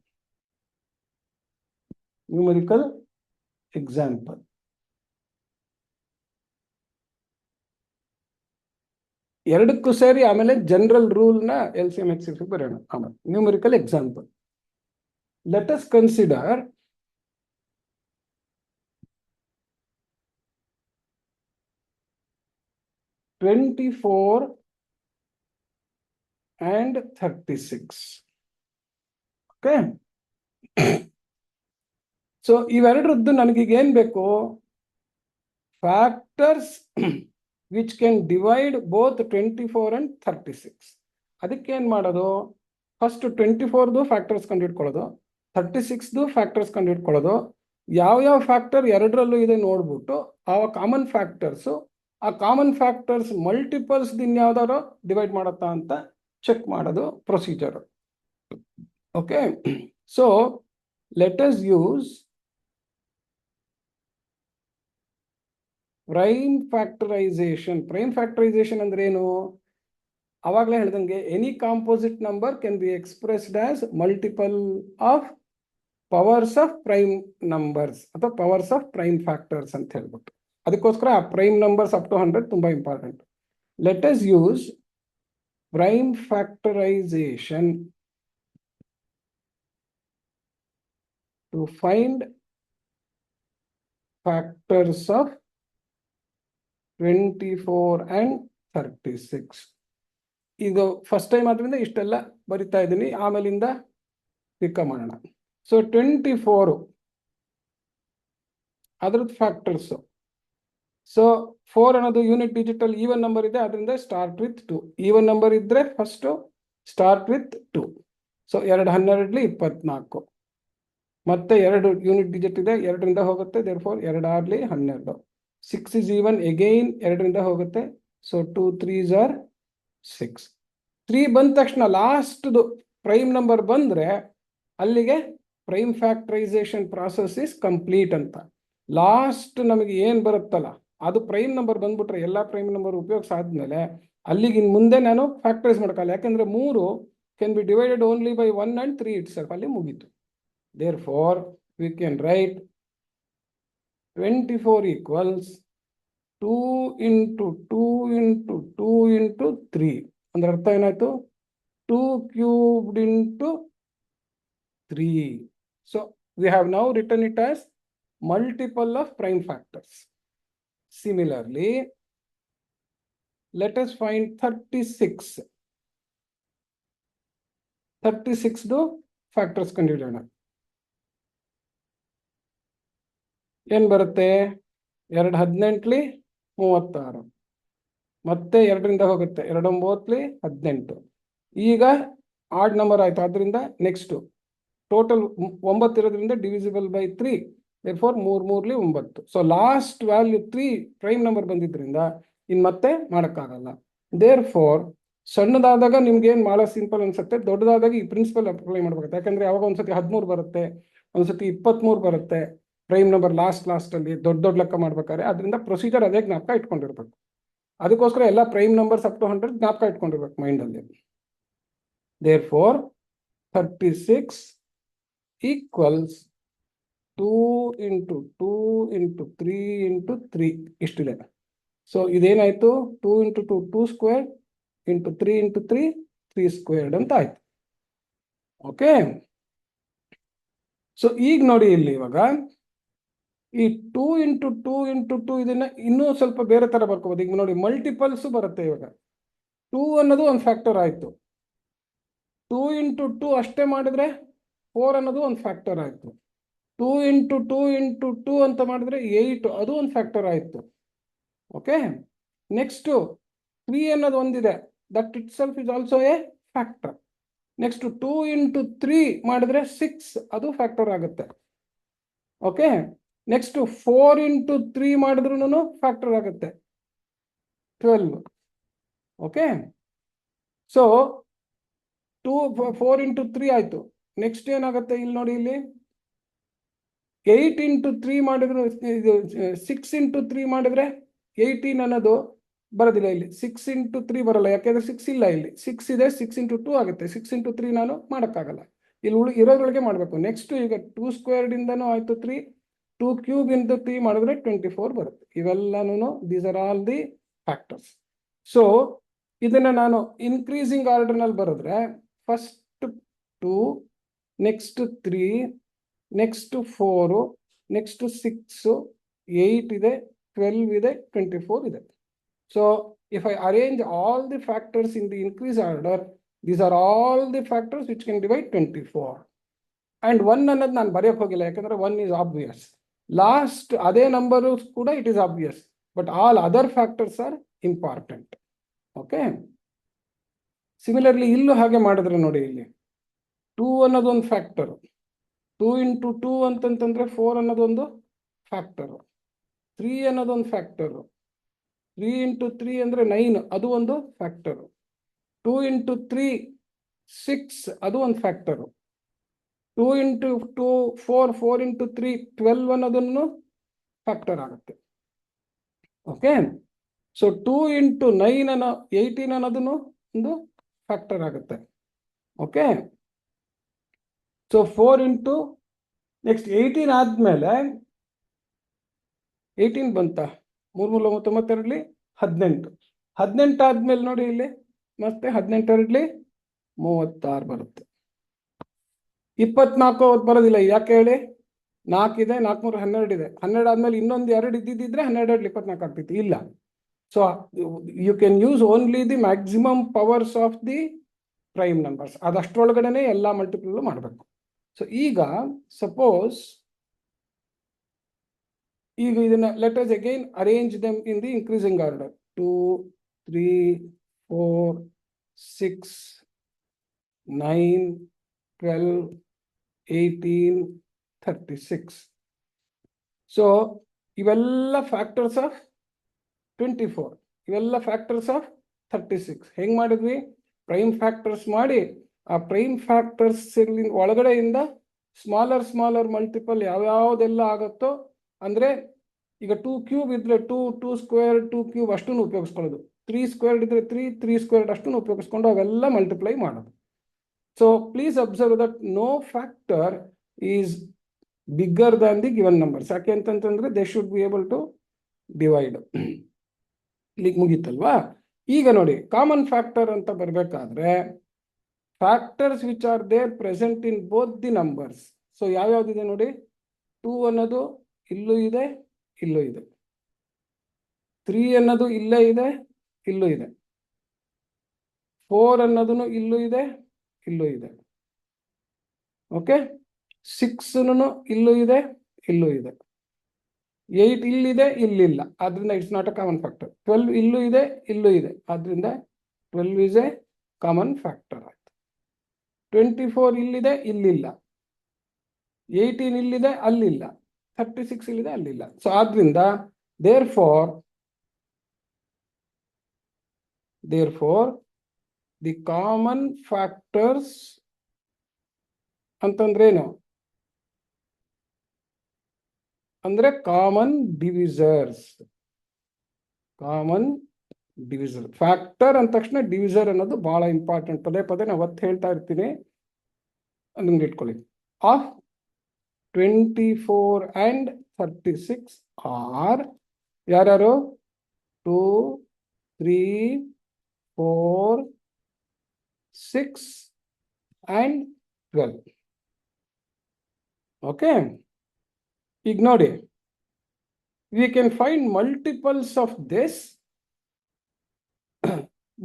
ಎರಡಕ್ಕೂ ಸೇರಿ ಆಮೇಲೆ general rule ನ LCM HCF ಬರೋಣ. ಆಮೇಲೆ numerical example. Let us consider (24 and 36). Okay, so ಇವೆರಡರದ್ದು ನನಗೀಗ ಏನ್ ಬೇಕು? Factors which can divide both 24 and 36. ಅದಕ್ಕೆ ಏನ್ ಮಾಡೋದು? ಫಸ್ಟ್ 24ದು ಫ್ಯಾಕ್ಟರ್ಸ್ ಕಂಡುಹಿಡ್ಕೊಳ್ಳೋದು, 36ದು ಫ್ಯಾಕ್ಟರ್ಸ್ ಕಂಡುಹಿಡ್ಕೊಳ್ಳೋದು. ಯಾವ ಫ್ಯಾಕ್ಟರ್ ಎರಡರಲ್ಲೂ ಇದೆ ನೋಡ್ಬಿಟ್ಟು ಆ ಕಾಮನ್ ಫ್ಯಾಕ್ಟರ್ಸ್, ಆ ಕಾಮನ್ ಫ್ಯಾಕ್ಟರ್ಸ್ ಮಲ್ಟಿಪಲ್ಸ್ ಇನ್ಯಾವ್ದಾರು ಡಿವೈಡ್ ಮಾಡತ್ತಾ ಅಂತ ಚೆಕ್ ಮಾಡೋದು procedure. Okay, so let us use prime factorisation. Prime factorisation ಅಂದ್ರೆ ಏನು? ಅವಾಗಲೇ ಹೇಳ್ದಂಗೆ any composite number can be expressed as multiple of powers of prime numbers ಅಥವಾ ಪವರ್ಸ್ ಆಫ್ ಪ್ರೈಮ್ ಫ್ಯಾಕ್ಟರ್ಸ್ ಅಂತ ಹೇಳ್ಬಿಟ್ಟು. ಅದಕ್ಕೋಸ್ಕರ ಆ ಪ್ರೈಮ್ ನಂಬರ್ಸ್ ಅಪ್ ಟು 100 ತುಂಬಾ important. Let us use prime factorisation to find factors of 24 and 36. ಇದು first time ಆದ್ರಿಂದ ಇಷ್ಟೆಲ್ಲ ಬರಿತಾ ಇದ್ದೀನಿ, ಆಮೇಲಿಂದ ಪಿಕ್ ಮಾಡೋಣ. ಸೊ 24 ಅದ್ರದ್ದು ಫ್ಯಾಕ್ಟರ್ಸ್. ಸೊ 4 ಅನ್ನೋದು ಯೂನಿಟ್ ಡಿಜಿಟಲ್ ಈವನ್ ನಂಬರ್ ಇದೆ, ಅದರಿಂದ ಸ್ಟಾರ್ಟ್ ವಿತ್ 2. ಈವನ್ ನಂಬರ್ ಇದ್ರೆ ಫಸ್ಟ್ ಸ್ಟಾರ್ಟ್ ವಿತ್ 2. ಸೊ 2 12 24. ಮತ್ತೆ 2 ಯೂನಿಟ್ ಡಿಜಿಟ್ ಇದೆ, 2ರಿಂದ ಹೋಗುತ್ತೆ, therefore 2 6 12. 6 is even, again 2ರಿಂದ ಹೋಗುತ್ತೆ. So 2 3s are 6. 3 ಬಂದ ತಕ್ಷಣ ಲಾಸ್ಟ್ ಪ್ರೈಮ್ ನಂಬರ್ ಬಂದ್ರೆ ಅಲ್ಲಿಗೆ prime factorisation process is complete ಅಂತ. ಲಾಸ್ಟ್ ನಮಗೆ ಏನ್ ಬರುತ್ತಲ್ಲ ಅದು ಪ್ರೈಮ್ ನಂಬರ್ ಬಂದ್ಬಿಟ್ರೆ, ಎಲ್ಲಾ ಪ್ರೈಮ್ ನಂಬರ್ ಉಪಯೋಗಿಸಾದ್ಮೇಲೆ ಅಲ್ಲಿಗೆ ಇನ್ ಮುಂದೆ ನಾನು ಫ್ಯಾಕ್ಟರೈಸ್ ಮಾಡಕ್ಕಲ್ಲ, ಯಾಕಂದ್ರೆ 3 can be divided only by 1 and 3 itself. ಅಲ್ಲಿ ಮುಗೀತು. therefore we can write 24 equals 2 into 2 into 2 into 3. ಅಂದ್ರೆ ಅರ್ಥ ಏನಾಯ್ತು? 2 cubed into 3. So we have now written it as multiple of prime factors. Similarly, let us find 36. 36 factors ಕಂಡುಹಿಡಿಯೋಣ. ಏನ್ ಬರುತ್ತೆ? 2 18 36. ಮತ್ತೆ 2ರಿಂದ ಹೋಗುತ್ತೆ, 2 9 18. ಈಗ ಆಡ್ ನಂಬರ್ ಆಯ್ತು, ಆದ್ರಿಂದ ನೆಕ್ಸ್ಟ್ ಟೋಟಲ್ 9 ಇರೋದ್ರಿಂದ divisible by 3, therefore 3 3 9. So last value 3 prime number ಬಂದಿದ್ರಿಂದ ಇನ್ ಮತ್ತೆ ಮಾಡಕ್ಕಾಗಲ್ಲ. therefore ಸಣ್ಣದಾದಾಗ ನಿಮ್ಗೆ ಏನ್ ಬಹಳ ಸಿಂಪಲ್ ಅನ್ಸುತ್ತೆ, ದೊಡ್ಡದಾದಾಗ ಈ ಪ್ರಿನ್ಸಿಪಲ್ ಅಪ್ಲೈ ಮಾಡ್ಬೇಕು. ಯಾಕಂದ್ರೆ ಯಾವಾಗ ಒಂದ್ಸತಿ 13 ಬರುತ್ತೆ, ಒಂದ್ಸತಿ 23 ಬರುತ್ತೆ ಪ್ರೈಮ್ ನಂಬರ್ ಲಾಸ್ಟ್ ಅಲ್ಲಿ ದೊಡ್ಡ ಲೆಕ್ಕ ಮಾಡ್ಬೇಕಾದ್ರೆ. ಅದರಿಂದ ಪ್ರೊಸೀಜರ್ ಅದೇ ಜ್ಞಾಪಕ ಇಟ್ಕೊಂಡಿರ್ಬೇಕು. ಅದಕ್ಕೋಸ್ಕರ ಎಲ್ಲ ಪ್ರೈಮ್ ನಂಬರ್ಸ್ ಅಪ್ ಟು 100 ಜ್ಞಾಪಕ ಇಟ್ಕೊಂಡಿರ್ಬೇಕು ಮೈಂಡಲ್ಲಿ. Therefore 36 equals 2 into 2 into 3 into 3 ಇಷ್ಟಿದೆ. ಸೊ ಇದೇನಾಯ್ತು, 2 into 2 2 square into 3 into 3 3 squared ಅಂತ ಆಯ್ತು. ಓಕೆ, ಸೊ ಈಗ ನೋಡಿ ಇಲ್ಲಿ ಇವಾಗ ಈ 2 into 2 into 2 ಇದನ್ನ ಇನ್ನೂ ಸ್ವಲ್ಪ ಬೇರೆ ತರ ಬರ್ಕೋಬಹುದು. ಈಗ ನೋಡಿ ಮಲ್ಟಿಪಲ್ಸ್ ಬರುತ್ತೆ. ಇವಾಗ 2 ಅನ್ನೋದು ಒಂದು ಫ್ಯಾಕ್ಟರ್ ಆಯ್ತು, 2 into 2 ಅಷ್ಟೇ ಮಾಡಿದ್ರೆ 4 ಅನ್ನೋದು ಒಂದು ಫ್ಯಾಕ್ಟರ್ ಆಯ್ತು, 2 into 2 into 2 ಅಂತ ಮಾಡಿದ್ರೆ 8 ಅದು ಒಂದು ಫ್ಯಾಕ್ಟರ್ ಆಯ್ತು. ಓಕೆ, ನೆಕ್ಸ್ಟ್ 3 ಅನ್ನೋದು ಒಂದಿದೆ, that it self is also a factor. Next 2 into 3 ಮಾಡಿದ್ರೆ 6 ಅದು ಫ್ಯಾಕ್ಟರ್ ಆಗುತ್ತೆ. ಓಕೆ, ನೆಕ್ಸ್ಟ್ 4 into 3 ಮಾಡಿದ್ರು ಫ್ಯಾಕ್ಟರ್ ಆಗುತ್ತೆ 12. ಓಕೆ, ಸೊ 4 into 3 ಆಯ್ತು. ನೆಕ್ಸ್ಟ್ ಏನಾಗುತ್ತೆ ಇಲ್ಲಿ ನೋಡಿ, ಇಲ್ಲಿ 8 into 3 ಮಾಡಿದ್ರು, 6 into 3 ಮಾಡಿದ್ರೆ 18 ಅನ್ನೋದು ಬರೋದಿಲ್ಲ. ಇಲ್ಲಿ 6 into 3 ಬರಲ್ಲ, ಯಾಕೆಂದ್ರೆ 6 ಇಲ್ಲ, ಇಲ್ಲಿ 6 ಇದೆ, 6 into 2 ಆಗುತ್ತೆ. 6 into 3 ನಾನು ಮಾಡೋಕ್ಕಾಗಲ್ಲ, ಇಲ್ಲಿ ಇರೋದ್ರೊಳಗೆ ಮಾಡಬೇಕು. ನೆಕ್ಸ್ಟ್ ಈಗ 2 ಸ್ಕ್ವೇರ್ಡ್ ಇಂದನೂ ಆಯ್ತು 3, 2 ಕ್ಯೂಬ್ ಇಂದ 3 ಮಾಡಿದ್ರೆ 24 ಬರುತ್ತೆ. ಇವೆಲ್ಲನೂ these are all the factors. So ಇದನ್ನ ನಾನು ಇನ್ಕ್ರೀಸಿಂಗ್ ಆರ್ಡರ್ನಲ್ಲಿ ಬರೆದ್ರೆ ಫಸ್ಟ್ 2, ನೆಕ್ಸ್ಟ್ 3, ನೆಕ್ಸ್ಟ್ 4, ನೆಕ್ಸ್ಟ್ 6, 8 ಇದೆ, 12 ಇದೆ, 24 ಇದೆ. So if I arrange all the factors in the increase order, these are all the factors which can divide 24. And 1 ಅನ್ನೋದು ನಾನು ಬರೆಯೋಕೆ ಹೋಗಿಲ್ಲ, ಯಾಕಂದ್ರೆ 1 is obvious. ಲಾಸ್ಟ್ ಅದೇ ನಂಬರು ಕೂಡ it is obvious, but all other factors are important. Okay, similarly ಇಲ್ಲೂ ಹಾಗೆ ಮಾಡಿದ್ರೆ ನೋಡಿ, ಇಲ್ಲಿ 2 ಅನ್ನೋದೊಂದು ಫ್ಯಾಕ್ಟರ್, 2 into 2 ಅಂತಂತಂದ್ರೆ 4 ಅನ್ನೋದೊಂದು ಫ್ಯಾಕ್ಟರ್, 3 ಅನ್ನೋದೊಂದು ಫ್ಯಾಕ್ಟರ್, 3 into 3 ಅಂದ್ರೆ 9 ಅದು ಒಂದು ಫ್ಯಾಕ್ಟರ್, 2 into 3 6 ಅದು ಒಂದು ಫ್ಯಾಕ್ಟರ್, 2 into 2 4, 4 into 3 12 ಅನ್ನೋದನ್ನು ಫ್ಯಾಕ್ಟರ್ ಆಗುತ್ತೆ. ಓಕೆ, ಸೊ 2 into 9 ಅನ್ನೋ 18 ಅನ್ನೋದನ್ನು ಒಂದು ಫ್ಯಾಕ್ಟರ್ ಆಗುತ್ತೆ. ಓಕೆ, ಸೊ 4 into ನೆಕ್ಸ್ಟ್ 18 ಆದ್ಮೇಲೆ 18 ಬಂತ, 3 32 18, 18 ಆದ್ಮೇಲೆ ನೋಡಿ ಇಲ್ಲಿ ಮತ್ತೆ 18 36 ಬರುತ್ತೆ. 24 ಬರೋದಿಲ್ಲ, ಯಾಕೆ ಹೇಳಿ, 4 ಇದೆ, 4 3 12 ಇದೆ, 12 ಆದ್ಮೇಲೆ ಇನ್ನೊಂದು 2 ಇದ್ದಿದ್ರೆ 12 24 ಆಗ್ತಿತ್ತು, ಇಲ್ಲ. So you can use only the maximum powers of the prime numbers, ಅದಷ್ಟರೊಳಗಡೆನೆ ಎಲ್ಲ ಮಲ್ಟಿಪಲ್ ಮಾಡಬೇಕು. ಸೊ ಈಗ ಸಪೋಸ್ ಈಗ ಇದನ್ನ let us again arrange them in the increasing order, 2 3 4 6 9 12 18 36. So ಇವೆಲ್ಲ ಫ್ಯಾಕ್ಟರ್ಸ್ ಆಫ್ 24, ಇವೆಲ್ಲ ಫ್ಯಾಕ್ಟರ್ಸ್ ಆಫ್ 36. ಹೆಂಗ್ ಮಾಡಿದ್ವಿ, ಪ್ರೈಮ್ ಫ್ಯಾಕ್ಟರ್ಸ್ ಮಾಡಿ ಆ ಪ್ರೈಮ್ ಫ್ಯಾಕ್ಟರ್ಸ್ ಒಳಗಡೆಯಿಂದ ಸ್ಮಾಲರ್ ಮಲ್ಟಿಪಲ್ ಯಾವ್ಯಾವ್ದೆಲ್ಲ ಆಗುತ್ತೋ, ಅಂದ್ರೆ ಈಗ 2 ಕ್ಯೂಬ್ ಇದ್ರೆ 2 ಸ್ಕ್ವೇರ್ 2 ಕ್ಯೂಬ್ ಅಷ್ಟನ್ನು ಉಪಯೋಗಿಸ್ಕೊಳ್ಳೋದು, 3 ಸ್ಕ್ವೇರ್ಡ್ ಇದ್ರೆ 3 ಸ್ಕ್ವೇರ್ಡ್ ಅಷ್ಟನ್ನು ಉಪಯೋಗಿಸ್ಕೊಂಡು ಅವೆಲ್ಲ ಮಲ್ಟಿಪ್ಲೈ ಮಾಡೋದು. So please observe that no factor is bigger than the given numbers. ಯಾಕೆ ಅಂತಂತಂದ್ರೆ they should be able to divide. ಇಲ್ಲಿಗೆ ಮುಗೀತಲ್ವಾ. ಈಗ ನೋಡಿ ಕಾಮನ್ ಫ್ಯಾಕ್ಟರ್ ಅಂತ ಬರಬೇಕಾದ್ರೆ factors which are there present in both the numbers. So ಯಾವ್ಯಾವ್ದಿದೆ ನೋಡಿ, 2 ಅನ್ನೋದು ಇಲ್ಲೂ ಇದೆ, ಇಲ್ಲೂ ಇದೆ, 3 ಅನ್ನೋದು ಇಲ್ಲೇ ಇದೆ, ಇಲ್ಲೂ ಇದೆ, 4 ಅನ್ನೋದನ್ನು ಇಲ್ಲೂ ಇದೆ, ಇಲ್ಲೂ ಇದೆ. ಓಕೆ, 6 ಇಲ್ಲೂ ಇದೆ, ಇಲ್ಲೂ ಇದೆ, 8 ಇಲ್ಲಿದೆ, ಇಲ್ಲಿಲ್ಲ, ಆದ್ರಿಂದ it's not a common factor. 12 ಇಲ್ಲೂ ಇದೆ, ಇಲ್ಲೂ ಇದೆ, ಆದ್ರಿಂದ 12 ಇಸ್ ಎ ಕಾಮನ್ ಫ್ಯಾಕ್ಟರ್ ಆಯ್ತು. 24 ಇಲ್ಲಿದೆ, ಇಲ್ಲಿಲ್ಲ, 18 ಇಲ್ಲಿದೆ, ಅಲ್ಲಿಲ್ಲ, 36 ಇಲ್ಲಿದೆ, ಅಲ್ಲಿಲ್ಲ. ಸೊ ಆದ್ರಿಂದ therefore ದಿ ಕಾಮನ್ ಫ್ಯಾಕ್ಟರ್ಸ್ ಅಂತಂದ್ರೇನು ಅಂದ್ರೆ ಕಾಮನ್ ಡಿವಿಸರ್ಸ್. ಕಾಮನ್ ಡಿವಿಸರ್. ಫ್ಯಾಕ್ಟರ್ ಅಂದ ತಕ್ಷಣ ಡಿವಿಸರ್ ಅನ್ನೋದು ಬಹಳ ಇಂಪಾರ್ಟೆಂಟ್. ಪದೇ ಪದೇ ನಾವು ಒತ್ತು ಹೇಳ್ತಾ ಇರ್ತೀನಿ, ಅದನ್ನ ಇಟ್ಕೊಳ್ಳಿ. ಆಫ್ 24 and 36 ಆರ್ ಯಾರ್ಯಾರು? 2, 3, 4, 6 and 12. ಓಕೆ, ಈಗ ನೋಡಿ, we can find multiples of this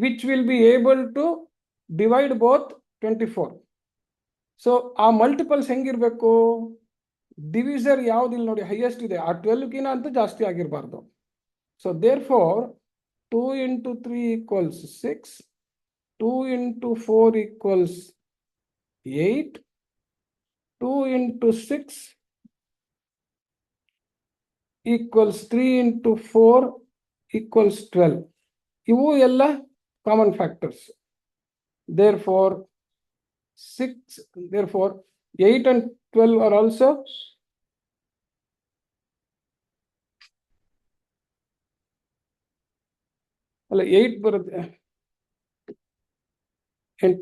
which will be able to divide both 24. So ಆ ಮಲ್ಟಿಪಲ್ಸ್ ಹೆಂಗಿರ್ಬೇಕು? ಡಿವಿಸರ್ ಯಾವ್ದಿಲ್ಲ ನೋಡಿ, ಹೈಯೆಸ್ಟ್ ಇದೆ, ಆ 12ಗಿನ ಅಂತೂ ಜಾಸ್ತಿ ಆಗಿರಬಾರ್ದು. So therefore 2 into 3 equals 6, 2 into 4 equals 8, 2 into 6 equals 3 into 4 equals 12. ಇವು ಎಲ್ಲ common factors. Therefore 8 and 12 are also ಅಲ್ಲ 8 ಬರುತ್ತೆ, 8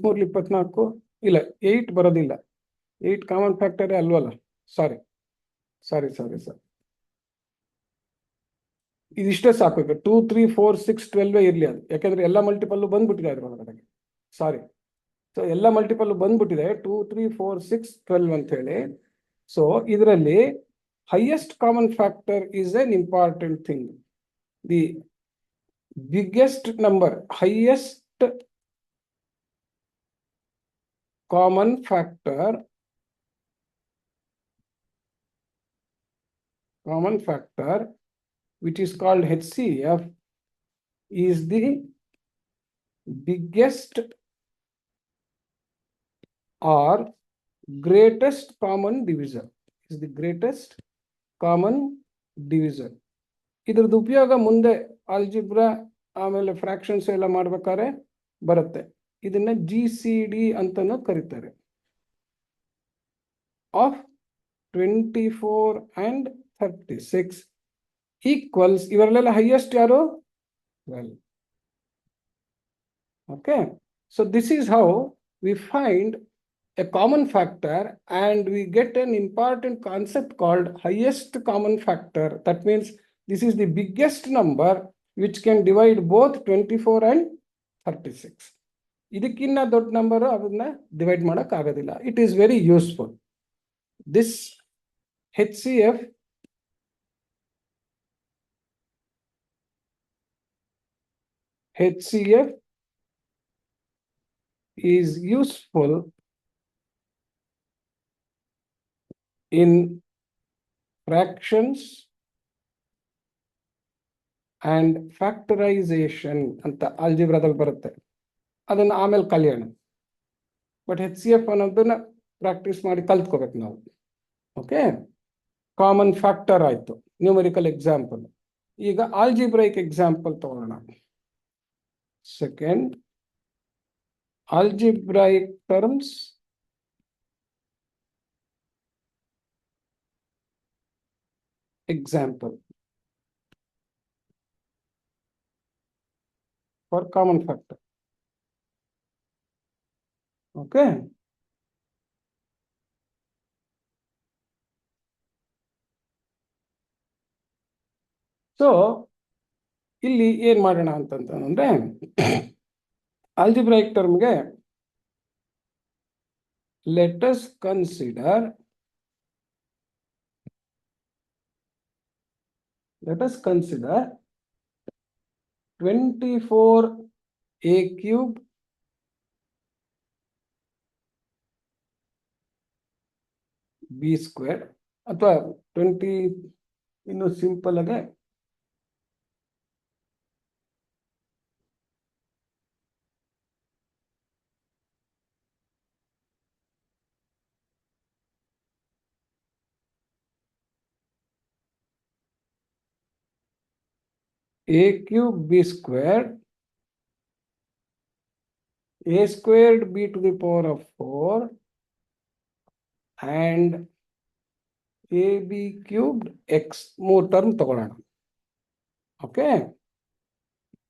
ಇಲ್ಲ 8 ಬರೋದಿಲ್ಲ, 8 ಕಾಮನ್ ಫ್ಯಾಕ್ಟರೇ ಅಲ್ವಲ್ಲ. ಸಾರಿ, ಇದಿಷ್ಟೇ ಸಾಕು. 2, 3, 4, 6, 12 ಇರ್ಲಿ ಅದು, ಯಾಕಂದ್ರೆ ಎಲ್ಲ ಮಲ್ಟಿಪಲ್ ಬಂದ್ಬಿಟ್ಟಿದೆ ಅದ್ರೊಳಗಡೆ. ಸಾರಿ, ಸೊ ಎಲ್ಲ ಮಲ್ಟಿಪಲ್ ಬಂದ್ಬಿಟ್ಟಿದೆ 2, 3, 4, 6, 12 ಅಂತ ಹೇಳಿ. ಸೊ ಇದರಲ್ಲಿ highest common factor is N important thing. The biggest number, highest common factor which is called HCF is the biggest or greatest common divisor. Is the greatest common divisor. ಇದ್ರದ್ದು ಉಪಯೋಗ ಮುಂದೆ algebra ಆಮೇಲೆ fractions ಎಲ್ಲ ಮಾಡ್ಬೇಕಾದ್ರೆ ಬರುತ್ತೆ. ಇದನ್ನ GCD ಅಂತಾನು ಕರೀತಾರೆ. ಆಫ್ 24 and 36 ಈಕ್ವಲ್ಸ್, ಇವರಲ್ಲೆಲ್ಲ ಹೈಯೆಸ್ಟ್ ಯಾರು? 12. Okay, so this is how we find a common factor, and we get an important concept called highest common factor. That means this is the biggest number which can divide both 24 and 36. ಇದಕ್ಕಿನ್ನ ದೊಡ್ಡ number ಅದನ್ನ divide ಮಾಡಕ್ ಆಗೋದಿಲ್ಲ. It is very useful. This HCF is useful in fractions and factorization ಅಂತ ಆಲ್ಜಿಬ್ರಾದಲ್ಲಿ ಬರುತ್ತೆ. ಅದನ್ನ ಆಮೇಲೆ ಕಲಿಯೋಣ. But HCF ಅನ್ನೋದನ್ನ ಪ್ರಾಕ್ಟೀಸ್ ಮಾಡಿ ಕಲ್ತ್ಕೋಬೇಕು ನಾವು. ಓಕೆ, ಕಾಮನ್ ಫ್ಯಾಕ್ಟರ್ ಆಯ್ತು, ನ್ಯೂಮರಿಕಲ್ ಎಕ್ಸಾಂಪಲ್. ಈಗ ಆಲ್ಜಿಬ್ರೈಕ್ ಎಕ್ಸಾಂಪಲ್ ತಗೊಳ್ಳೋಣ. Second, algebraic terms example for common factor. Okay, so ಇಲ್ಲಿ ಏನ್ ಮಾಡೋಣ ಅಂತಂದ್ರೆ, algebraic term ಗೆ let us consider 24a cube b square, ಅಥವಾ 20 ಇನ್ನು ಸಿಂಪಲ್ ಆಗಿ a cube b square, a squared b to the power of 4 and ab cubed x. ಮೂರು term ತಗೊಳ್ಳೋಣ. ಓಕೆ,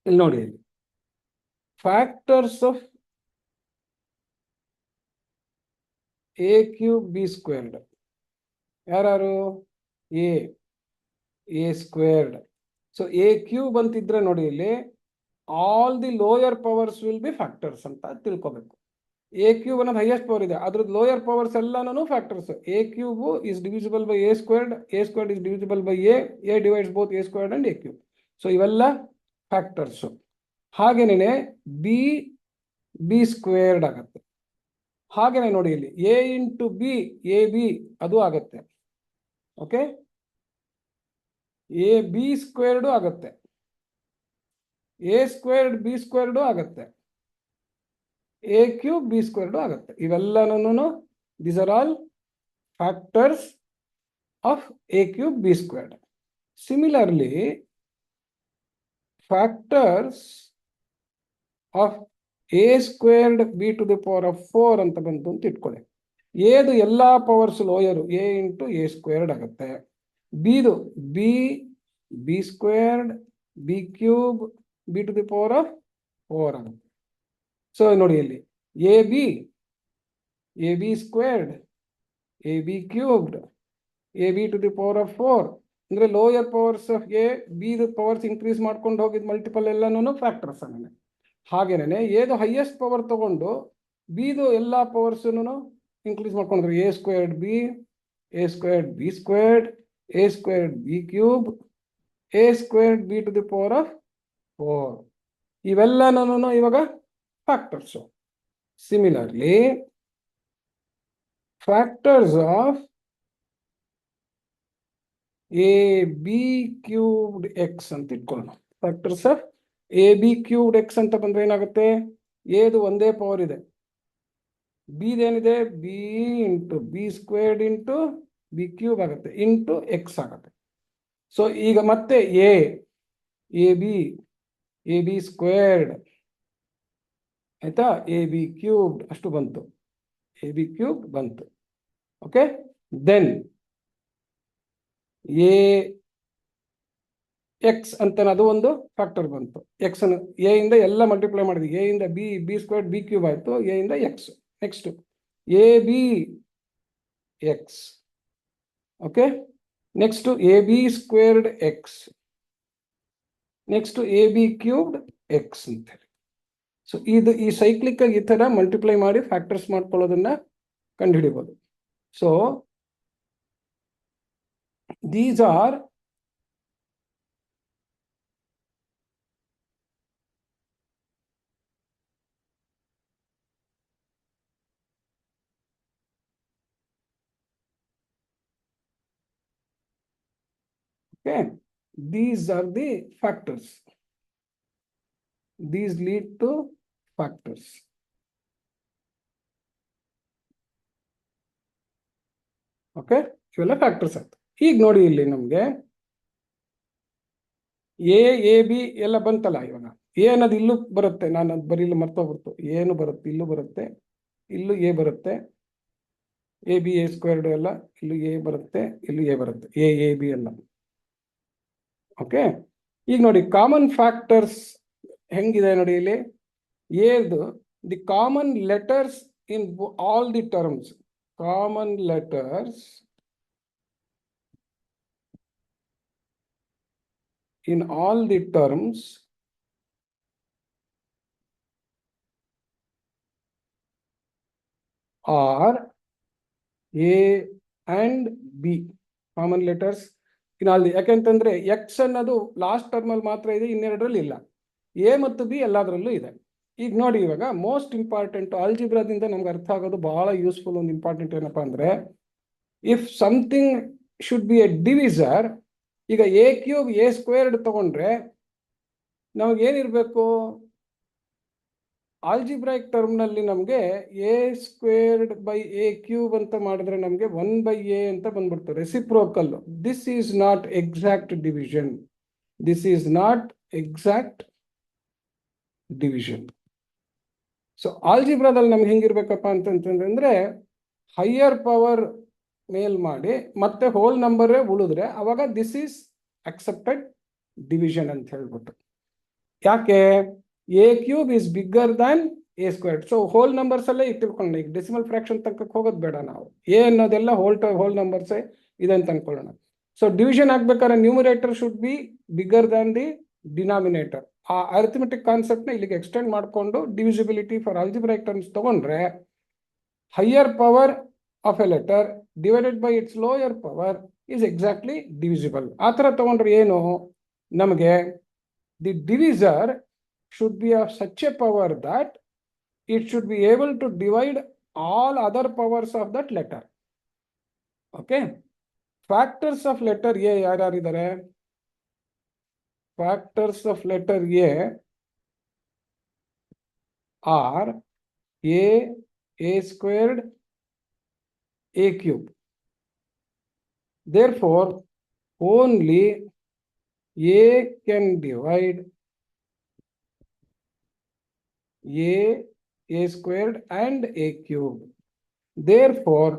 ಇಲ್ಲಿ ನೋಡಿ, ಇಲ್ಲಿ factors of a cube b squared ಯಾರು? A squared. So a cube ಅಂತಿದ್ರೆ ನೋಡಿ, ಇಲ್ಲಿ all the lower powers will be factors ಅಂತ ತಿಳ್ಕೊಬೇಕು. ಎ ಕ್ಯೂಬ್ ಅನ್ನೋದು ಹೈಯೆಸ್ಟ್ ಪವರ್ ಇದೆ, ಅದ್ರದ್ದು ಲೋಯರ್ ಪವರ್ಸ್ ಎಲ್ಲಾನು factors. A cube is divisible by a squared is divisible by a divides both a squared and a cube. So ಇವೆಲ್ಲ factors. ಹಾಗೇನೆ b squared ಆಗುತ್ತೆ. ಹಾಗೇನೆ ನೋಡಿ, ಇಲ್ಲಿ A into B, A B ಅದು ಆಗತ್ತೆ. ಓಕೆ, ಎ ಬಿ ಸ್ಕ್ವೇರ್ಡು ಆಗುತ್ತೆ, A squared B squared ಆಗುತ್ತೆ, ಎ ಕ್ಯೂಬ್ ಬಿ ಸ್ಕ್ವೇರ್ಡು ಆಗುತ್ತೆ. ಇವೆಲ್ಲನೂ these are all factors of a cube b squared. Similarly factors of a squared b to the power of 4 ಅಂತ ಬಂತು ಅಂತ ಇಟ್ಕೊಳ್ಳಿ. ಎದು ಎಲ್ಲಾ powers lower a into a squared ಆಗುತ್ತೆ. ಬಿದು b squared b cube b to the power of 4 ಆಗುತ್ತೆ. So ನೋಡಿ, ಇಲ್ಲಿ a b squared a b cubed a b to the power of 4 ಅಂದ್ರೆ lower powers of a B powers increase ಮಾಡ್ಕೊಂಡು ಹೋಗಿದ್ multiple ಎಲ್ಲಾನು factors ಅನ್ನೇ. ಹಾಗೇನೆ ಎದು ಹೈಯೆಸ್ಟ್ ಪವರ್ ತಗೊಂಡು ಬಿದು ಎಲ್ಲಾ ಪವರ್ಸ್ ಇನ್ಕ್ರೀಸ್ ಮಾಡ್ಕೊಂಡ್ರೆ a squared b b squared a squared b cube a squared b to the power of 4. ಇವೆಲ್ಲನೂ ಇವಾಗ factors. Similarly factors of a b cubed x ಅಂತ ಇಟ್ಕೊಳ್ಳೋಣ. Factors of a b cubed x ಅಂತ ಬಂದ್ರೆ ಏನಾಗುತ್ತೆ? ಎದು ಒಂದೇ ಪವರ್ ಇದೆ, ಬಿದೇನಿದೆ b into b squared into b cube ಆಗುತ್ತೆ ಇಂಟು ಎಕ್ಸ್ ಆಗುತ್ತೆ. ಸೊ ಈಗ ಮತ್ತೆ ಎ ಬಿ ಸ್ಕ್ವೇರ್ಡ್ ಆಯ್ತಾ, ಎ ಬಿ ಕ್ಯೂಬ್ಡ್ ಅಷ್ಟು ಬಂತು, ಎ ಬಿ ಕ್ಯೂಬ್ ಬಂತು. ಓಕೆ, ದೆನ್ ಎ ಎಕ್ಸ್ ಅಂತ ಅದು ಒಂದು ಫ್ಯಾಕ್ಟರ್ ಬಂತು. ಎಕ್ಸ್ ಅನ್ನು ಎ ಇಂದ ಎಲ್ಲ ಮಲ್ಟಿಪ್ಲೈ ಮಾಡಿದ್ವಿ, ಎ ಇಂದ ಬಿ ಸ್ಕ್ವೇರ್ಡ್ ಬಿ ಕ್ಯೂಬ್ ಆಯ್ತು, ಎ ಇಂದ X. Next A B X. Okay, next A b squared X, next A b cubed x ಅಂತ ಹೇಳಿ. ಸೊ ಈ ಸೈಕ್ಲಿಕ್ ಆಗಿ ಈ ತರ ಮಲ್ಟಿಪ್ಲೈ ಮಾಡಿ ಫ್ಯಾಕ್ಟರ್ಸ್ ಮಾಡ್ಕೊಳ್ಳೋದನ್ನ ಕಂಡುಹಿಡಿಬಹುದು. So these are these are the factors. These lead to factors. ಓಕೆ, ಇವೆಲ್ಲ ಫ್ಯಾಕ್ಟರ್ಸ್ ಆಯ್ತು. ಈಗ ನೋಡಿ, ಇಲ್ಲಿ ನಮ್ಗೆ ಎ ಬಿ ಎಲ್ಲ ಬಂತಲ್ಲ. ಇವಾಗ ಎ ಅನ್ನೋದು ಇಲ್ಲೂ ಬರುತ್ತೆ, ನಾನು ಅದು ಬರೀ ಇಲ್ಲಿ ಮರ್ತೋಗ್ಬಿಡ್ತು. ಏನು ಬರುತ್ತೆ, ಇಲ್ಲೂ ಬರುತ್ತೆ, ಇಲ್ಲೂ ಎ ಬರುತ್ತೆ, ಎ ಬಿ ಎ ಸ್ಕ್ವೇರ್ಡ್ ಎಲ್ಲ ಇಲ್ಲೂ ಎ ಬರುತ್ತೆ, ಇಲ್ಲೂ ಎ ಬರುತ್ತೆ, ಎ ಬಿ ಎಲ್ಲ. ಓಕೆ, ಈಗ ನೋಡಿ ಕಾಮನ್ ಫ್ಯಾಕ್ಟರ್ಸ್ ಹೆಂಗಿದೆ ನೋಡಿ. ಇಲ್ಲಿ ಎದು the common letters in all the terms, common letters in all the terms are A and B. Common letters in all the. ಯಾಕೆಂತಂದ್ರೆ ಎಕ್ಸ್ ಅನ್ನೋದು ಲಾಸ್ಟ್ ಟರ್ಮ್ ಅಲ್ಲಿ ಮಾತ್ರ ಇದೆ, ಇನ್ನೆರಡರಲ್ಲಿ ಇಲ್ಲ. ಎ ಮತ್ತು ಬಿ ಎಲ್ಲದರಲ್ಲೂ ಇದೆ. ಈಗ ನೋಡಿ, ಇವಾಗ ಮೋಸ್ಟ್ ಇಂಪಾರ್ಟೆಂಟ್ ಆಲ್ಜಿಬ್ರಾದಿಂದ ನಮ್ಗೆ ಅರ್ಥ ಆಗೋದು ಬಹಳ ಯೂಸ್ಫುಲ್ ಒಂದು ಇಂಪಾರ್ಟೆಂಟ್ ಏನಪ್ಪಾ ಅಂದ್ರೆ, if something should be a divisor, ಈಗ ಎ ಕ್ಯೂಬ್ ಎ ಸ್ಕ್ವೇರ್ಡ್ ತಗೊಂಡ್ರೆ ನಮಗೇನಿರ್ಬೇಕು? ಆಲ್ಜಿಬ್ರೈಕ್ ಟರ್ಮ್ ನಲ್ಲಿ ನಮಗೆ a squared by a cube ಅಂತ ಮಾಡಿದ್ರೆ ನಮಗೆ 1/a ಅಂತ ಬಂದ್ಬಿಡ್ತು, reciprocal. This is not exact division, this is not exact division. So ಆಲ್ಜಿಬ್ರಾದಲ್ಲಿ ನಮ್ಗೆ ಹೆಂಗಿರ್ಬೇಕಪ್ಪ ಅಂತಂತಂದ್ರೆ, ಹೈಯರ್ ಪವರ್ ಮೇಲ್ ಮಾಡಿ ಮತ್ತೆ ಹೋಲ್ ನಂಬರೇ ಉಳಿದ್ರೆ ಅವಾಗ ದಿಸ್ ಈಸ್ ಅಕ್ಸೆಪ್ಟೆಡ್ ಡಿವಿಷನ್ ಅಂತ ಹೇಳ್ಬಿಟ್ಟು. ಯಾಕೆ? A cube is bigger than A squared. So hole numbers ಅಲ್ಲೇ ಇಟ್ಟಿರ್ಕೊಳ್ಳೋಣ. ಈಗ ಡೆಸಿಮಲ್ ಫ್ರಾಕ್ಷನ್ ತನಕ ಹೋಗೋದು ಬೇಡ ನಾವು. ಎ ಅನ್ನೋದೆಲ್ಲ ಹೋಲ್ ನಂಬರ್ಸ್ ಇದೆ ಅಂತ ಅನ್ಕೊಳ್ಳೋಣ. ಸೊ ಡಿವಿಷನ್ ಆಗ್ಬೇಕಾದ್ರೆ numerator should be bigger than the denominator. ಆ ಅರಿಥಮೆಟಿಕ್ ಕಾನ್ಸೆಪ್ಟ್ ನ ಇಲ್ಲಿಗೆ ಎಕ್ಸ್ಟೆಂಡ್ ಮಾಡಿಕೊಂಡು ಡಿವಿಸಿಬಿಲಿಟಿ ಫಾರ್ ಆಲ್ಜಿಬ್ರೈಕ್ ಟರ್ಮ್ಸ್ ತಗೊಂಡ್ರೆ higher power of a letter divided by its lower power is exactly divisible. ಆ ಥರ ತಗೊಂಡ್ರೆ ಏನು ನಮಗೆ? The divisor should be of such a power that it should be able to divide all other powers of that letter. Okay. Factors of letter A ಯಾರ್ಯಾರಿದ್ದಾರೆ? Factors of letter A are A squared, A cube. Therefore, only A can divide A squared and A cube. Therefore,